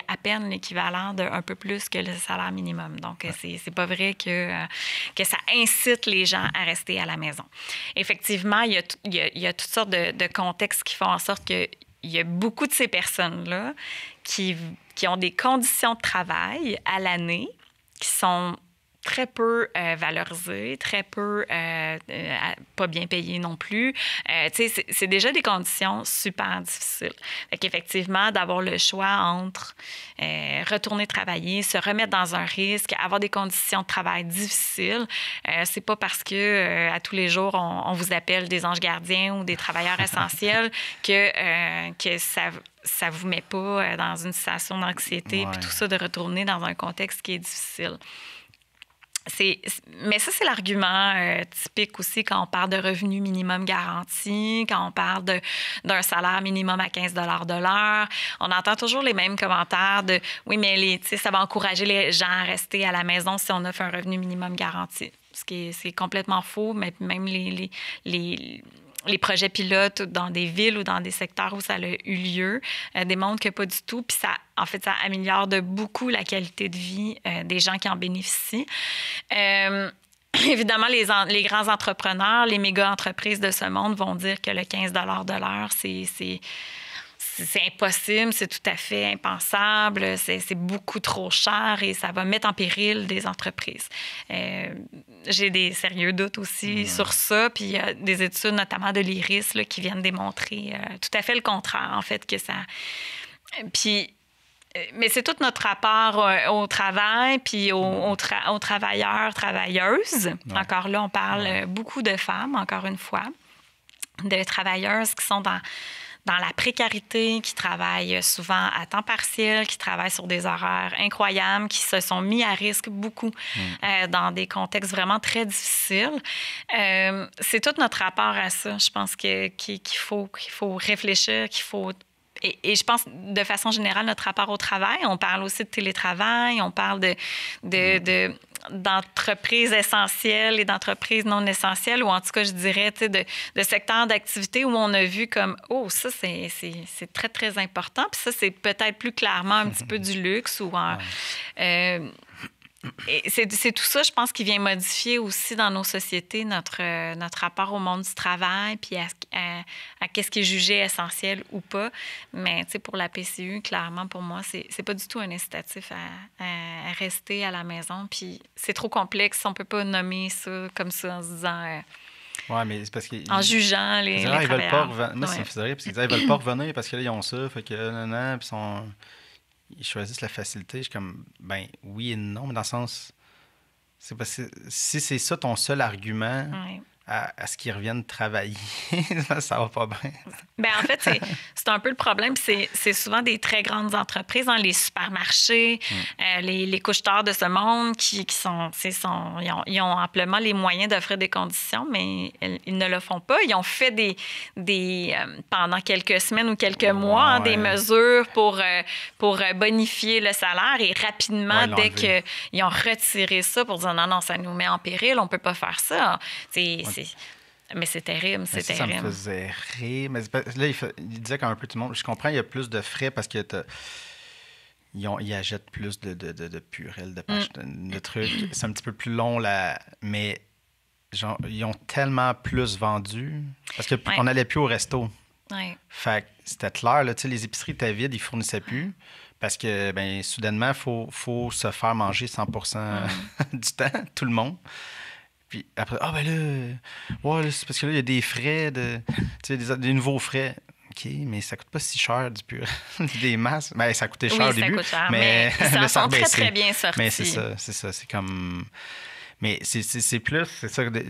à peine l'équivalent d'un peu plus que le salaire minimum. Donc, c'est pas vrai que ça incite les gens à rester à la maison. Effectivement, il y a toutes sortes de contextes qui font en sorte qu'il y a beaucoup de ces personnes-là qui ont des conditions de travail à l'année qui sont très peu valorisées, très peu pas bien payées non plus. C'est déjà des conditions super difficiles. Fait qu'effectivement, d'avoir le choix entre retourner travailler, se remettre dans un risque, avoir des conditions de travail difficiles, c'est pas parce que à tous les jours, on vous appelle des anges gardiens ou des travailleurs essentiels que ça vous met pas dans une situation d'anxiété puis tout ça, de retourner dans un contexte qui est difficile. Mais ça, c'est l'argument typique aussi quand on parle de revenu minimum garanti, quand on parle d'un salaire minimum à 15 $ de l'heure. On entend toujours les mêmes commentaires de « oui, mais ça va encourager les gens à rester à la maison si on offre un revenu minimum garanti ». c'est complètement faux. Mais même les projets pilotes dans des villes ou dans des secteurs où ça a eu lieu démontrent que pas du tout. Puis ça améliore de beaucoup la qualité de vie des gens qui en bénéficient. Évidemment, les grands entrepreneurs, les méga-entreprises de ce monde vont dire que le 15 de l'heure, c'est impossible, c'est tout à fait impensable, c'est beaucoup trop cher et ça va mettre en péril des entreprises. J'ai des sérieux doutes aussi sur ça, puis il y a des études, notamment de l'IRIS, là, qui viennent démontrer tout à fait le contraire, en fait, que ça... Puis... Mais c'est tout notre rapport au travail, puis aux travailleurs, travailleuses. Ouais. Encore là, on parle beaucoup de femmes, encore une fois, de travailleuses qui sont dans la précarité, qui travaillent souvent à temps partiel, qui travaillent sur des horaires incroyables, qui se sont mis à risque beaucoup dans des contextes vraiment très difficiles. C'est tout notre rapport à ça. Je pense qu'il faut réfléchir, qu'il faut... Et je pense, de façon générale, notre rapport au travail, on parle aussi de télétravail, on parle d'entreprises essentielles et d'entreprises non essentielles, ou en tout cas, je dirais, de secteurs d'activité où on a vu comme, oh, ça, c'est très, très important. Puis ça, c'est peut-être plus clairement un petit peu du luxe ou et c'est tout ça, je pense, qui vient modifier aussi dans nos sociétés notre rapport au monde du travail puis à qu'est-ce qui est jugé essentiel ou pas. Mais pour la PCU, clairement, pour moi, c'est pas du tout un incitatif à rester à la maison. Puis c'est trop complexe. On peut pas nommer ça comme ça en se disant... Oui, mais c'est parce qu'ils... En jugeant les travailleurs. Ils veulent pas revenir. Moi, ça me faisait rire, parce qu'ils disaient, ils veulent pas revenir parce que là, ils ont ça, fait que puis ils choisissent la facilité. Je suis comme, ben oui et non, mais dans le sens... C'est parce que si c'est ça ton seul argument à ce qu'ils reviennent travailler, ça va pas bien. Bien, en fait, c'est un peu le problème. C'est souvent des très grandes entreprises, hein, les supermarchés, les couche-tard de ce monde ils ont amplement les moyens d'offrir des conditions, mais ils ne le font pas. Ils ont fait pendant quelques semaines ou quelques mois des mesures pour bonifier le salaire et rapidement, dès qu'ils ont retiré ça pour dire non, ça nous met en péril, on peut pas faire ça. Mais c'est terrible, c'est terrible. Ça me faisait rire. Mais là, il disait qu'un peu tout le monde... Je comprends, il y a plus de frais parce que ils achètent plus de purelles, de trucs. C'est un petit peu plus long, mais genre, ils ont tellement plus vendu parce qu'on n'allait plus au resto. Ouais. Fait que c'était clair, là, les épiceries étaient vides, ils ne fournissaient plus. Parce que, soudainement, il faut se faire manger 100% du temps, tout le monde. Puis après, là, c'est parce que là, il y a des frais, des nouveaux frais. OK, mais ça coûte pas si cher du pur. Des masses. Ça coûtait cher au début. Coûte cher, mais ça sont très, très bien sortis. Mais c'est ça. C'est comme... Mais c'est plus... C'est ça. Tu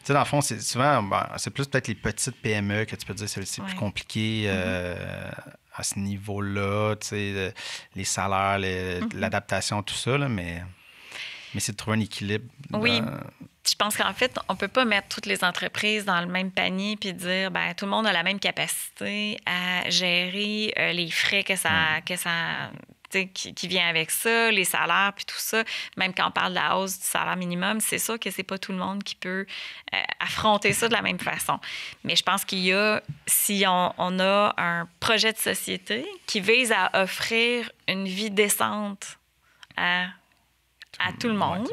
sais, dans le fond, c'est souvent... c'est plus peut-être les petites PME que tu peux dire c'est plus compliqué à ce niveau-là. Tu sais, les salaires, l'adaptation, tout ça, là, mais c'est de trouver un équilibre. Oui. Je pense qu'en fait, on ne peut pas mettre toutes les entreprises dans le même panier puis dire tout le monde a la même capacité à gérer les frais qui vient avec ça, les salaires puis tout ça. Même quand on parle de la hausse du salaire minimum, c'est sûr que c'est pas tout le monde qui peut affronter ça de la même façon. Mais je pense qu'il y a, si on a un projet de société qui vise à offrir une vie décente à tout le monde,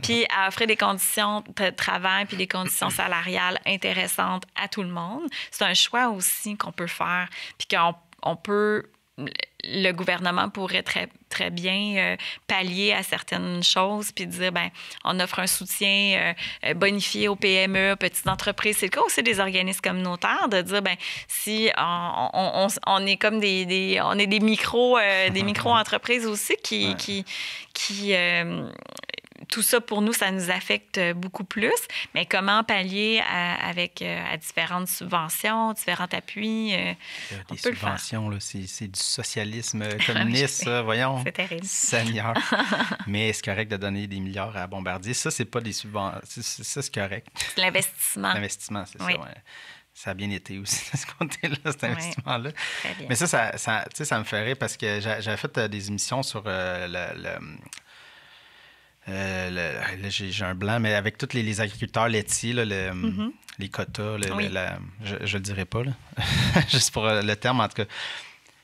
puis à offrir des conditions de travail puis des conditions salariales intéressantes à tout le monde. C'est un choix aussi qu'on peut faire, puis qu'on peut... Le gouvernement pourrait très, très bien pallier à certaines choses puis dire, on offre un soutien bonifié aux PME, petites entreprises. C'est le cas aussi des organismes communautaires de dire, si on est comme on est des micro-entreprises aussi qui tout ça, pour nous, ça nous affecte beaucoup plus. Mais comment pallier à différentes subventions, différents appuis? Des subventions, là, c'est du socialisme communiste, ça, voyons. C'est terrible. Seigneur. Mais c'est correct de donner des milliards à Bombardier. Ça, c'est pas des subventions. Ça, c'est correct. C'est l'investissement. L'investissement, c'est ça, oui. Ça a bien été aussi, de ce côté-là, cet investissement-là. Très bien. Mais ça me fait rire parce que j'avais fait des émissions sur Là, j'ai un blanc, mais avec tous les agriculteurs laitiers, là, les quotas, Oui. je le dirais pas, là. Juste pour le terme, en tout cas.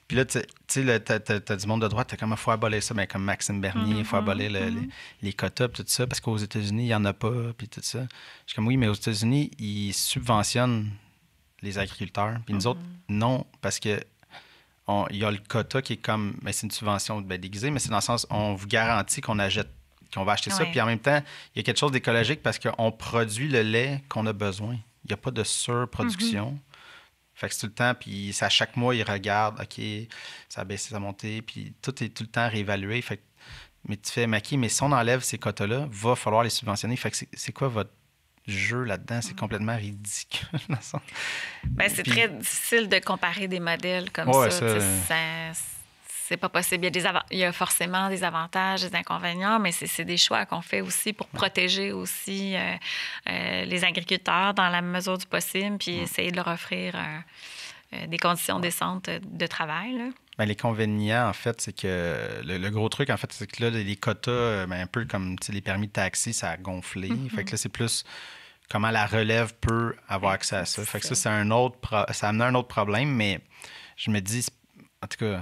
Puis là, tu sais, t'as du monde de droite, t'as comme, il faut abolir ça, mais comme Maxime Bernier, il faut abolir les quotas, puis tout ça, parce qu'aux États-Unis, il n'y en a pas, puis tout ça. Je suis comme, oui, mais aux États-Unis, ils subventionnent les agriculteurs, puis nous autres, non, parce que il y a le quota qui est comme, mais c'est une subvention déguisée, mais c'est dans le sens, on vous garantit qu'on va acheter ça, puis en même temps, il y a quelque chose d'écologique parce qu'on produit le lait qu'on a besoin. Il n'y a pas de surproduction. Fait que c'est tout le temps, puis à chaque mois, ils regardent, OK, ça a baissé, ça a monté, puis tout est tout le temps réévalué. Fait que, mais tu fais, OK, mais si on enlève ces quotas-là, va falloir les subventionner. Fait que c'est quoi votre jeu là-dedans? C'est complètement ridicule. C'est très difficile de comparer des modèles comme c'est pas possible. Il y a forcément des avantages, des inconvénients, mais c'est des choix qu'on fait aussi pour protéger aussi les agriculteurs dans la mesure du possible, puis essayer de leur offrir des conditions décentes de travail. Là. Bien, l'inconvénient, en fait, c'est que le gros truc, en fait, c'est que là, les quotas, un peu comme les permis de taxi, ça a gonflé. Fait que là, c'est plus comment la relève peut avoir accès à ça. Fait que ça, ça a amené un autre problème, mais je me dis, en tout cas,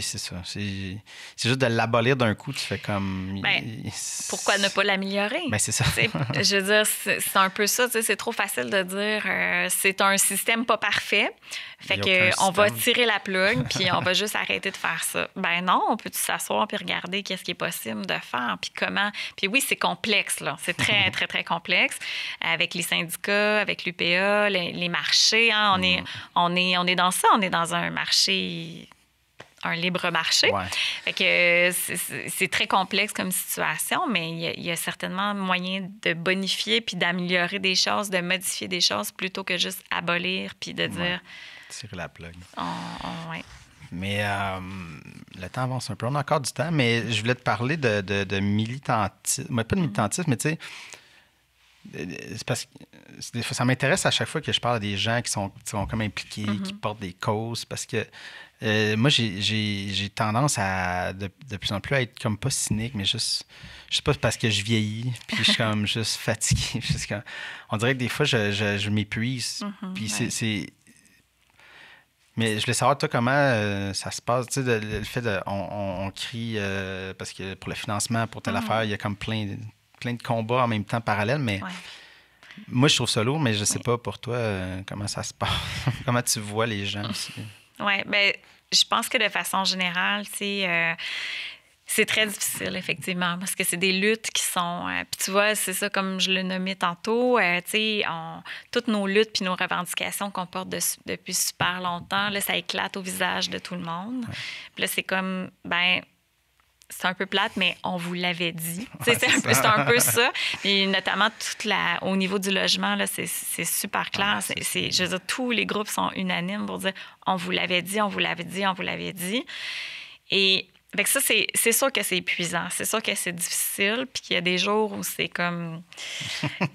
c'est ça. C'est juste de l'abolir d'un coup, tu fais comme... pourquoi ne pas l'améliorer? Ben, c'est ça. Je veux dire, c'est un peu ça. C'est trop facile de dire c'est un système pas parfait. Fait qu'on va tirer la plug, puis on va juste arrêter de faire ça. Ben non, on peut s'asseoir puis regarder qu'est-ce qui est possible de faire, puis comment. Puis oui, c'est complexe, là. C'est très, très, très complexe. Avec les syndicats, avec l'UPA, les marchés, hein, on est dans ça. On est dans un marché... un libre marché. Ouais. Fait que c'est très complexe comme situation, mais il y a certainement moyen de bonifier puis d'améliorer des choses, de modifier des choses plutôt que juste abolir puis de dire... Tirer la plug. Ouais. Mais le temps avance un peu. On a encore du temps, mais je voulais te parler de militantisme. Mais pas de militantisme, mais tu sais... C'est parce que ça m'intéresse à chaque fois que je parle à des gens qui sont comme impliqués, qui portent des causes, parce que moi, j'ai tendance à de plus en plus à être comme pas cynique, mais juste, je sais pas, parce que je vieillis, puis je suis comme juste fatigué. On dirait que des fois, je m'épuise. Puis c'est... Mais je voulais savoir, toi, comment ça se passe. Tu sais, le fait on crie, parce que pour le financement, pour telle affaire, il y a comme plein de combats en même temps parallèles, mais moi, je trouve ça lourd, mais je sais pas pour toi comment ça se passe. Comment tu vois les gens aussi? Oui, bien, je pense que de façon générale, c'est très difficile, effectivement, parce que c'est des luttes qui sont... puis tu vois, c'est ça, comme je le nommais tantôt, tu sais, toutes nos luttes puis nos revendications qu'on porte depuis super longtemps, là, ça éclate au visage de tout le monde. Puis là, c'est comme, c'est un peu plate, mais on vous l'avait dit. C'est un peu ça. Et notamment, au niveau du logement, là, c'est super clair. Je veux dire, tous les groupes sont unanimes pour dire on vous l'avait dit, on vous l'avait dit, on vous l'avait dit. Et avec ça, c'est sûr que c'est épuisant. C'est sûr que c'est difficile. Puis qu'il y a des jours où c'est comme...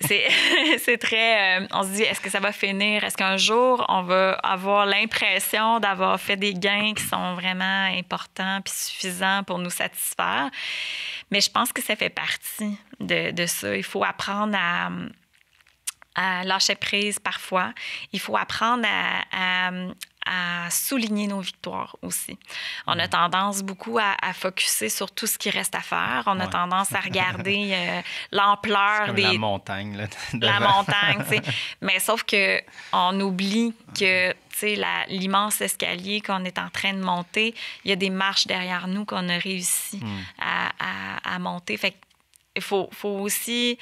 c'est très... on se dit, est-ce que ça va finir? Est-ce qu'un jour, on va avoir l'impression d'avoir fait des gains qui sont vraiment importants puis suffisants pour nous satisfaire? Mais je pense que ça fait partie de ça. Il faut apprendre à lâcher prise parfois. Il faut apprendre à souligner nos victoires aussi. On a tendance beaucoup à focusser sur tout ce qui reste à faire. On a tendance à regarder l'ampleur des... la montagne, là. La montagne, tu sais. Mais sauf qu'on oublie que, tu sais, l'immense escalier qu'on est en train de monter, il y a des marches derrière nous qu'on a réussi à monter. Fait que il faut aussi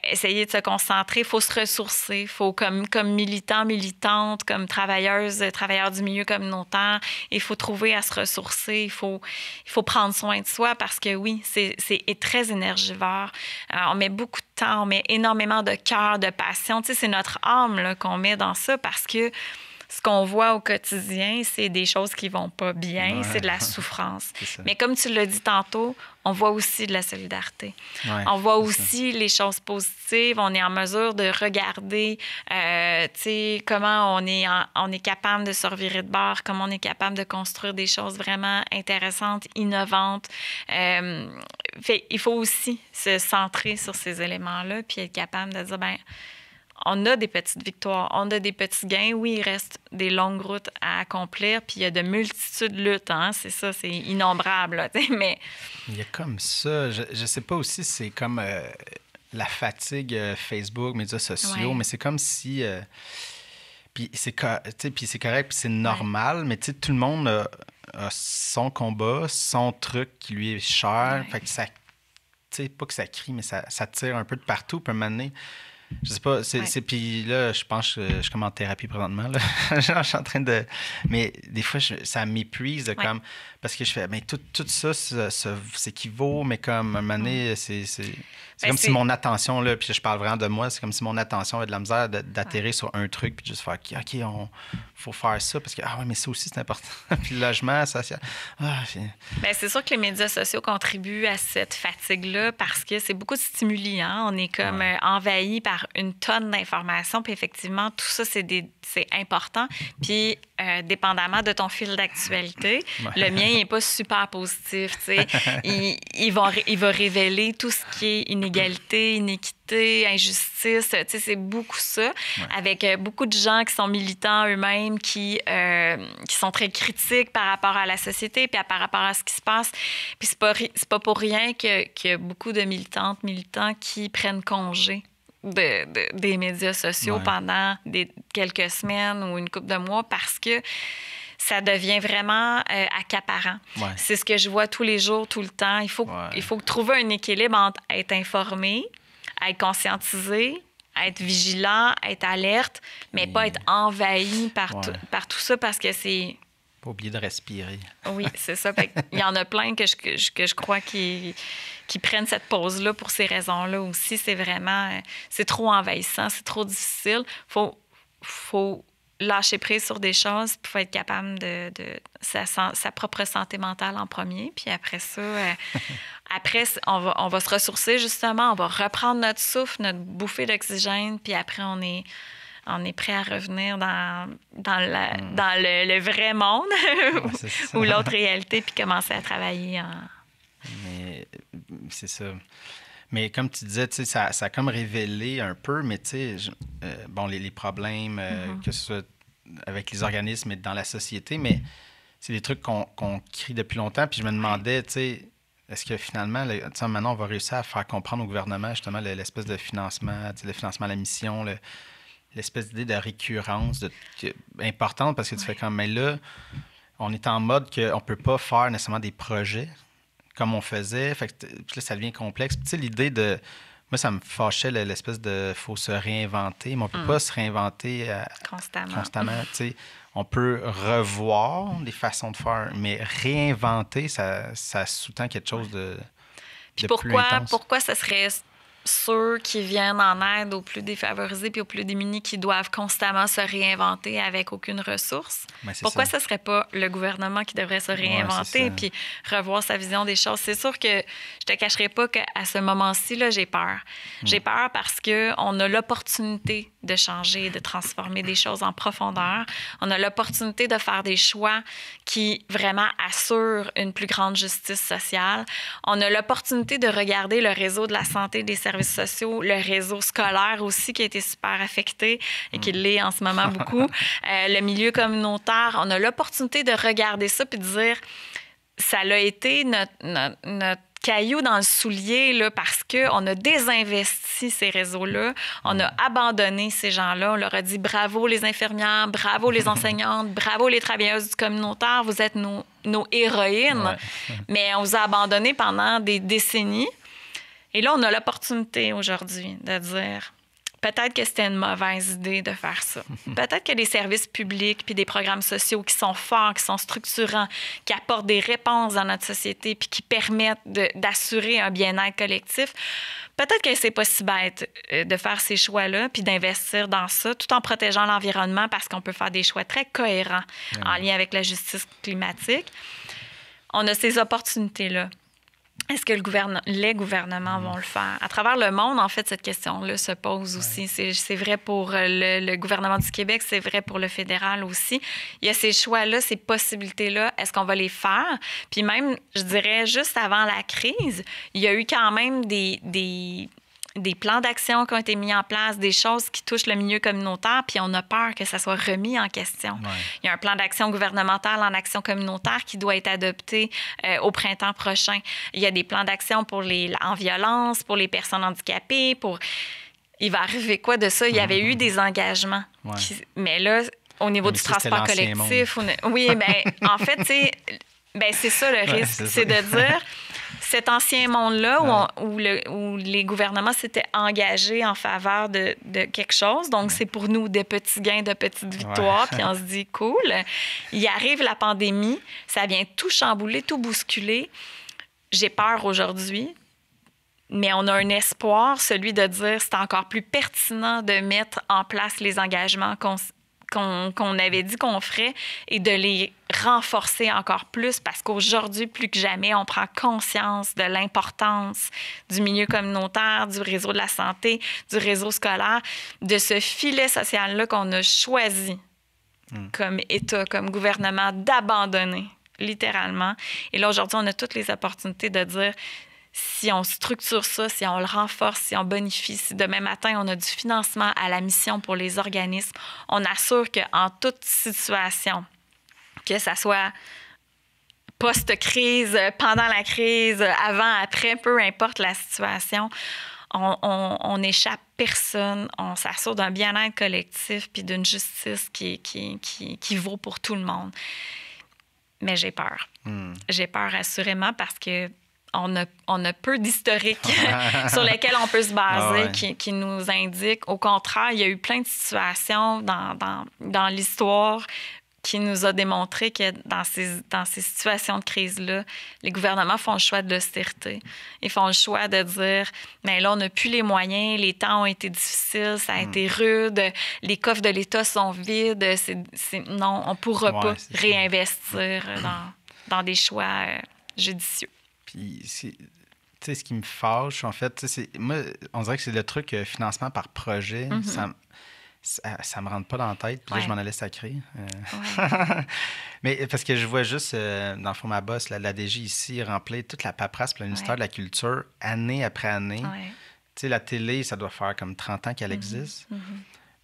essayer de se concentrer, il faut se ressourcer, il faut comme militant, militante, comme travailleurs du milieu communautaire, il faut trouver à se ressourcer, il faut prendre soin de soi parce que oui, c'est très énergivore. On met beaucoup de temps, on met énormément de cœur, de passion. Tu sais, c'est notre âme là, qu'on met dans ça parce que ce qu'on voit au quotidien, c'est des choses qui vont pas bien, c'est de la souffrance. Mais comme tu l'as dit tantôt, on voit aussi de la solidarité. On voit aussi les choses positives. On est en mesure de regarder comment on est capable de se revirer de bord, comment on est capable de construire des choses vraiment intéressantes, innovantes. il faut aussi se centrer sur ces éléments-là puis être capable de dire, on a des petites victoires, on a des petits gains. Oui, il reste des longues routes à accomplir, puis il y a de multitudes de luttes, hein? C'est ça, c'est innombrable, là, mais... Il y a comme ça, je sais pas aussi, c'est comme la fatigue Facebook, médias sociaux, mais c'est comme si... puis c'est correct, puis c'est normal, mais tout le monde a son combat, son truc qui lui est cher, fait que ça... pas que ça crie, mais ça tire un peu de partout, puis à un moment donné, je sais pas, puis là, je pense que je suis comme en thérapie présentement, là. Je suis en train de... Mais des fois, ça m'épuise de comme... Parce que je fais, tout ça s'équivaut, mais comme à un moment donné, c'est comme si mon attention, là, puis je parle vraiment de moi, c'est comme si mon attention avait de la misère d'atterrir sur un truc, puis juste faire, OK, faut faire ça, parce que, mais ça aussi, c'est important. Puis le logement social. C'est sûr que les médias sociaux contribuent à cette fatigue-là parce que c'est beaucoup de stimuli, hein? On est comme envahi par une tonne d'informations, puis effectivement, tout ça, c'est important. Puis, dépendamment de ton fil d'actualité, le mien n'est pas super positif, tu sais. il va révéler tout ce qui est inégalité, inéquité, injustice, tu sais, c'est beaucoup ça. Avec beaucoup de gens qui sont militants eux-mêmes, qui sont très critiques par rapport à la société, puis par rapport à ce qui se passe. Puis c'est pas pour rien qu'il y a beaucoup de militantes, militants qui prennent congé des médias sociaux pendant quelques semaines ou une couple de mois parce que ça devient vraiment accaparant. C'est ce que je vois tous les jours, tout le temps. Il faut trouver un équilibre entre être informé, être conscientisé, être vigilant, être alerte, mais pas être envahi par tout ça parce que c'est... Pas oublier de respirer. Oui, c'est ça. Il y en a plein que je crois qui prennent cette pause-là pour ces raisons-là aussi. C'est vraiment... c'est trop envahissant, c'est trop difficile. Faut lâcher prise sur des choses, puis il faut être capable de sa propre santé mentale en premier. Puis après ça, on va se ressourcer, justement. On va reprendre notre souffle, notre bouffée d'oxygène, puis après, on est prêt à revenir dans le vrai monde ou l'autre réalité, puis commencer à travailler Mais c'est ça. Mais comme tu disais, ça a comme révélé un peu, mais les problèmes, que ce soit avec les organismes et dans la société, mais c'est des trucs qu'on crie depuis longtemps. Puis je me demandais, est-ce que finalement, maintenant, on va réussir à faire comprendre au gouvernement justement l'espèce de financement, le financement à la mission, l'espèce d'idée de récurrence importante parce que tu fais comme, mais là, on est en mode qu'on ne peut pas faire nécessairement des projets comme on faisait. Fait que, puis là, ça devient complexe. Puis, l'idée de... Moi, ça me fâchait l'espèce de... faut se réinventer, mais on ne peut pas se réinventer constamment. On peut revoir des façons de faire, mais réinventer, ça sous-tend quelque chose de plus intense. Pourquoi ça serait... ceux qui viennent en aide aux plus défavorisés puis aux plus démunis qui doivent constamment se réinventer avec aucune ressource. Pourquoi ce ne serait pas le gouvernement qui devrait se réinventer puis revoir sa vision des choses? C'est sûr que je te cacherai pas qu'à ce moment-ci, là, j'ai peur. J'ai peur parce qu'on a l'opportunité de changer, de transformer des choses en profondeur. On a l'opportunité de faire des choix qui vraiment assurent une plus grande justice sociale. On a l'opportunité de regarder le réseau de la santé des services sociaux, le réseau scolaire aussi qui a été super affecté et qui l'est en ce moment beaucoup. Le milieu communautaire, on a l'opportunité de regarder ça puis de dire ça a été notre caillou dans le soulier là, parce qu'on a désinvesti ces réseaux-là, on a abandonné ces gens-là, on leur a dit bravo les infirmières, bravo les enseignantes, bravo les travailleuses du communautaire, vous êtes nos héroïnes, mais on vous a abandonnés pendant des décennies. Et là, on a l'opportunité aujourd'hui de dire peut-être que c'était une mauvaise idée de faire ça. Peut-être que des services publics puis des programmes sociaux qui sont forts, qui sont structurants, qui apportent des réponses dans notre société puis qui permettent d'assurer un bien-être collectif, peut-être que c'est pas si bête de faire ces choix-là puis d'investir dans ça tout en protégeant l'environnement parce qu'on peut faire des choix très cohérents en lien avec la justice climatique. On a ces opportunités-là. Est-ce que les gouvernements vont le faire? À travers le monde, en fait, cette question-là se pose aussi. C'est vrai pour le gouvernement du Québec, c'est vrai pour le fédéral aussi. Il y a ces choix-là, ces possibilités-là. Est-ce qu'on va les faire? Puis même, je dirais, juste avant la crise, il y a eu quand même des plans d'action qui ont été mis en place, des choses qui touchent le milieu communautaire, puis on a peur que ça soit remis en question. Ouais. Il y a un plan d'action gouvernemental en action communautaire qui doit être adopté au printemps prochain. Il y a des plans d'action en violence, pour les personnes handicapées, Il va arriver quoi de ça? Il y avait eu des engagements. Ouais. Mais là, au niveau du transport collectif... Oui, bien, en fait, c'est ça le risque. C'est de dire... Cet ancien monde-là où les gouvernements s'étaient engagés en faveur de quelque chose. Donc, c'est pour nous des petits gains, de petites victoires. Puis on se dit, cool. Il arrive la pandémie. Ça vient tout chambouler, tout bousculer. J'ai peur aujourd'hui. Mais on a un espoir, celui de dire c'est encore plus pertinent de mettre en place les engagements qu'on avait dit qu'on ferait et de les renforcer encore plus parce qu'aujourd'hui, plus que jamais, on prend conscience de l'importance du milieu communautaire, du réseau de la santé, du réseau scolaire, de ce filet social-là qu'on a choisi comme État, comme gouvernement, d'abandonner, littéralement. Et là, aujourd'hui, on a toutes les opportunités de dire si on structure ça, si on le renforce, si on bonifie, si demain matin, on a du financement à la mission pour les organismes, on assure qu'en toute situation, que ça soit post-crise, pendant la crise, avant, après, peu importe la situation, on n'échappe personne, on s'assure d'un bien-être collectif puis d'une justice qui vaut pour tout le monde. Mais j'ai peur. J'ai peur assurément parce que on a peu d'historiques sur lesquels on peut se baser qui nous indiquent. Au contraire, il y a eu plein de situations dans l'histoire qui nous a démontré que dans ces situations de crise-là, les gouvernements font le choix de l'austérité. Ils font le choix de dire, mais là, on n'a plus les moyens, les temps ont été difficiles, ça a été rude, les coffres de l'État sont vides. Non, on ne pourra pas réinvestir dans des choix judicieux. Puis, tu sais, ce qui me fâche, en fait, moi, on dirait que c'est le truc financement par projet. Ça me rentre pas dans la tête. Puis là, je m'en allais sacrer. Mais parce que je vois juste, dans le fond, ma boss, la DG ici, remplir toute la paperasse pour le ministère de la Culture, année après année. Tu sais, la télé, ça doit faire comme 30 ans qu'elle existe. Puis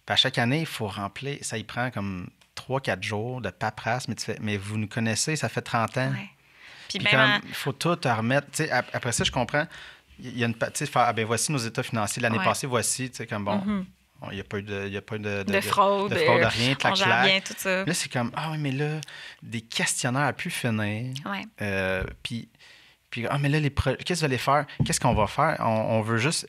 à chaque année, il faut remplir. Ça y prend comme 3-4 jours de paperasse. Mais vous nous connaissez, ça fait 30 ans. Puis comme il faut tout remettre. Tu sais, après ça, je comprends. Il y a une partie de faire, voici nos états financiers. L'année passée, voici, tu sais, comme bon, il n'y a pas eu de fraude. De fraude, de rien, on gère bien tout ça. Là, c'est comme, mais là, des questionnaires à pu finir. Puis mais là, qu'est-ce que vous allez faire? Qu'est-ce qu'on va faire? On veut juste,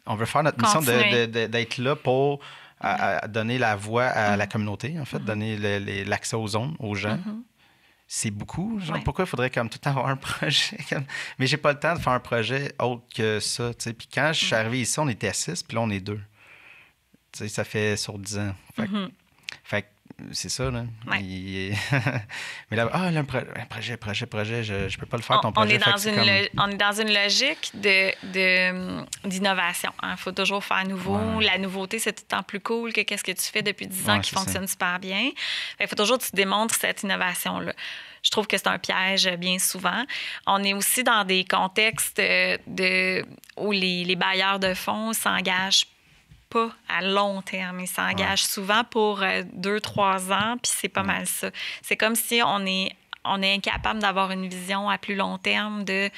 on veut faire notre mission d'être là pour à donner la voix à la communauté, en fait, donner l'accès aux zones, aux gens. C'est beaucoup. Genre, pourquoi il faudrait comme tout le temps avoir un projet? Mais j'ai pas le temps de faire un projet autre que ça. T'sais. Puis quand je suis arrivé ici, on était 6, puis là, on est 2. T'sais, ça fait sur 10 ans. Fait que c'est ça, là. Mais là, un projet, je peux pas le faire, ton projet. On est dans une logique d'innovation. Il faut toujours faire nouveau. La nouveauté, c'est tout le temps plus cool que qu'est-ce que tu fais depuis 10 ans qui fonctionne super bien. Il faut toujours que tu démontres cette innovation-là. Je trouve que c'est un piège bien souvent. On est aussi dans des contextes où les bailleurs de fonds s'engagent pas à long terme. Ils s'engagent souvent pour 2-3 ans, puis c'est pas mal ça. C'est comme si on est incapable d'avoir une vision à plus long terme du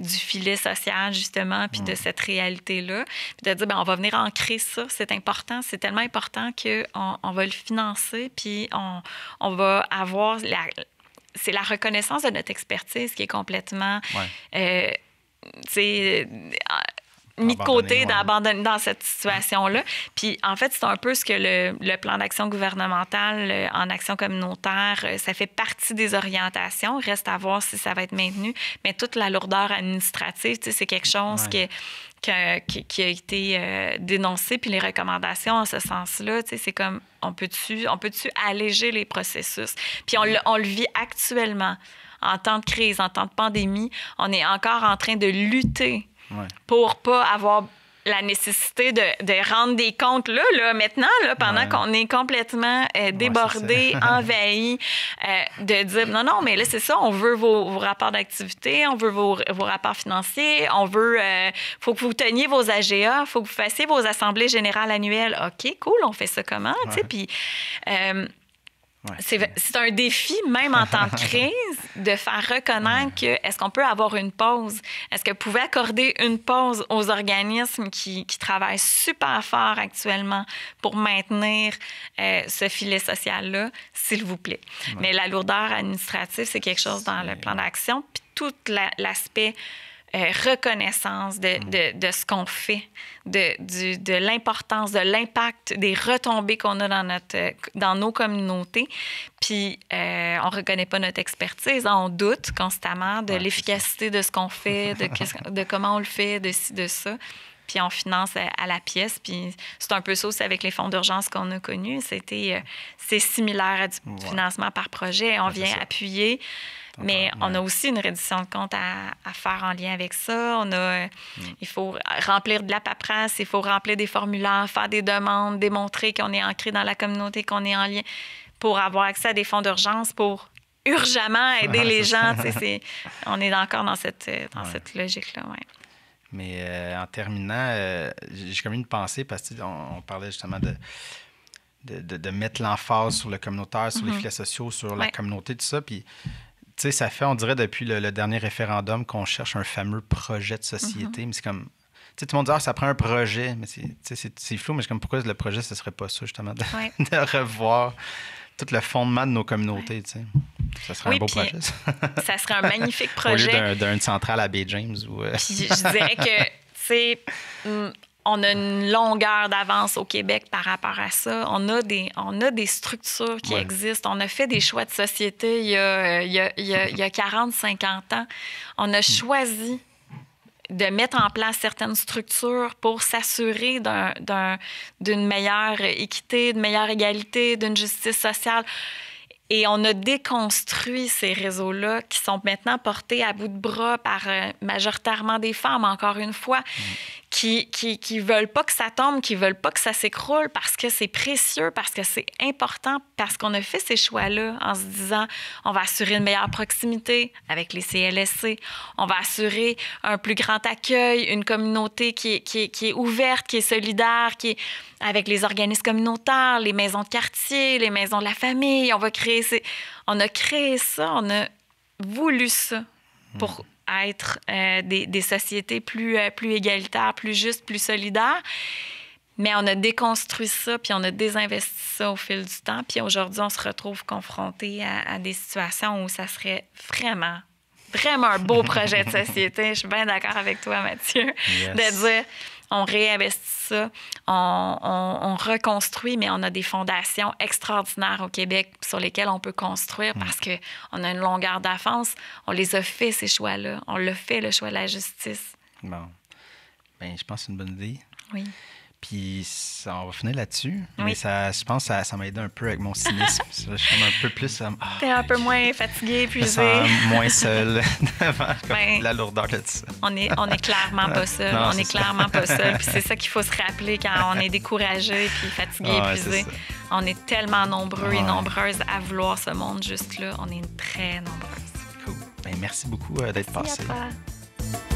filet social, justement, puis de cette réalité-là. Puis de dire, on va venir ancrer ça, c'est important, c'est tellement important qu'on va le financer, puis on va avoir... C'est la reconnaissance de notre expertise qui est complètement... mis de côté, d'abandonner dans cette situation-là. Puis, en fait, c'est un peu ce que le plan d'action gouvernemental en action communautaire, ça fait partie des orientations. Reste à voir si ça va être maintenu. Mais toute la lourdeur administrative, c'est quelque chose qui a été dénoncé. Puis les recommandations en ce sens-là, c'est comme, on peut-tu alléger les processus? Puis on le vit actuellement en temps de crise, en temps de pandémie, on est encore en train de lutter pour pas avoir la nécessité de rendre des comptes là maintenant, pendant qu'on est complètement débordé, envahi, de dire non, mais là, c'est ça, on veut vos rapports d'activité, on veut vos rapports financiers, on veut, faut que vous teniez vos AGA, faut que vous fassiez vos assemblées générales annuelles. OK, cool, on fait ça comment, tu sais, puis... c'est un défi, même en temps de crise, de faire reconnaître que est-ce qu'on peut avoir une pause? Est-ce que vous pouvez accorder une pause aux organismes qui travaillent super fort actuellement pour maintenir ce filet social-là, s'il vous plaît? Mais la lourdeur administrative, c'est quelque chose dans le plan d'action. Puis tout l'aspect reconnaissance de ce qu'on fait, de l'importance, de l'impact, des retombées qu'on a dans nos communautés. Puis, on ne reconnaît pas notre expertise, on doute constamment de l'efficacité de ce qu'on fait, de comment on le fait, de ci, de ça. Puis on finance à la pièce. Puis c'est un peu ça aussi avec les fonds d'urgence qu'on a connus. C'est similaire à du financement par projet. On vient appuyer. Mais on a aussi une reddition de comptes à faire en lien avec ça. Il faut remplir de la paperasse, il faut remplir des formulaires, faire des demandes, démontrer qu'on est ancré dans la communauté, qu'on est en lien pour avoir accès à des fonds d'urgence, pour urgemment aider les gens. On est encore dans cette logique-là. Ouais. Mais en terminant, j'ai comme une pensée parce qu'on parlait justement de mettre l'emphase sur le communautaire, sur les filets sociaux, sur la communauté, tout ça. Puis, tu sais, ça fait, on dirait, depuis le dernier référendum qu'on cherche un fameux projet de société. Mais c'est comme... Tu sais, tout le monde dit, ça prend un projet. Mais c'est flou, mais c'est comme, pourquoi le projet, ce serait pas ça, justement, de revoir tout le fondement de nos communautés, tu sais. Ça serait un beau projet, ça. Ça serait un magnifique projet. Au lieu d'une centrale à Baie James. Puis je dirais que, tu sais... On a une longueur d'avance au Québec par rapport à ça. On a des structures qui existent. On a fait des choix de société il y a 40-50 ans. On a choisi de mettre en place certaines structures pour s'assurer d'une meilleure équité, d'une meilleure égalité, d'une justice sociale. Et on a déconstruit ces réseaux-là qui sont maintenant portés à bout de bras par majoritairement des femmes, encore une fois, qui veulent pas que ça tombe, qui veulent pas que ça s'écroule parce que c'est précieux, parce que c'est important, parce qu'on a fait ces choix-là en se disant on va assurer une meilleure proximité avec les CLSC, on va assurer un plus grand accueil, une communauté qui est ouverte, qui est solidaire, qui est avec les organismes communautaires, les maisons de quartier, les maisons de la famille. On a créé ça, on a voulu ça pour être des sociétés plus égalitaires, plus justes, plus solidaires. Mais on a déconstruit ça, puis on a désinvesti ça au fil du temps. Puis aujourd'hui, on se retrouve confronté à des situations où ça serait vraiment un beau projet de société. Je suis bien d'accord avec toi, Mathieu, de dire... On réinvestit ça, on reconstruit, mais on a des fondations extraordinaires au Québec sur lesquelles on peut construire parce qu'on a une longueur d'avance. On les a fait, ces choix-là. On l'a fait, le choix de la justice. Bon. Bien, je pense que c'est une bonne idée. Oui. Puis, on va finir là-dessus. Oui. Mais je pense que ça m'a aidé un peu avec mon cynisme. Je suis un peu plus... T'es un peu moins fatigué, épuisé. Moins seul devant la lourdeur de ça. On est clairement pas seul. On est clairement pas seul. Puis c'est ça qu'il faut se rappeler quand on est découragé puis fatigué, épuisé. On est tellement nombreux et nombreuses à vouloir ce monde juste là. On est très nombreuses. Cool. Bien, merci beaucoup d'être passé. Merci à toi.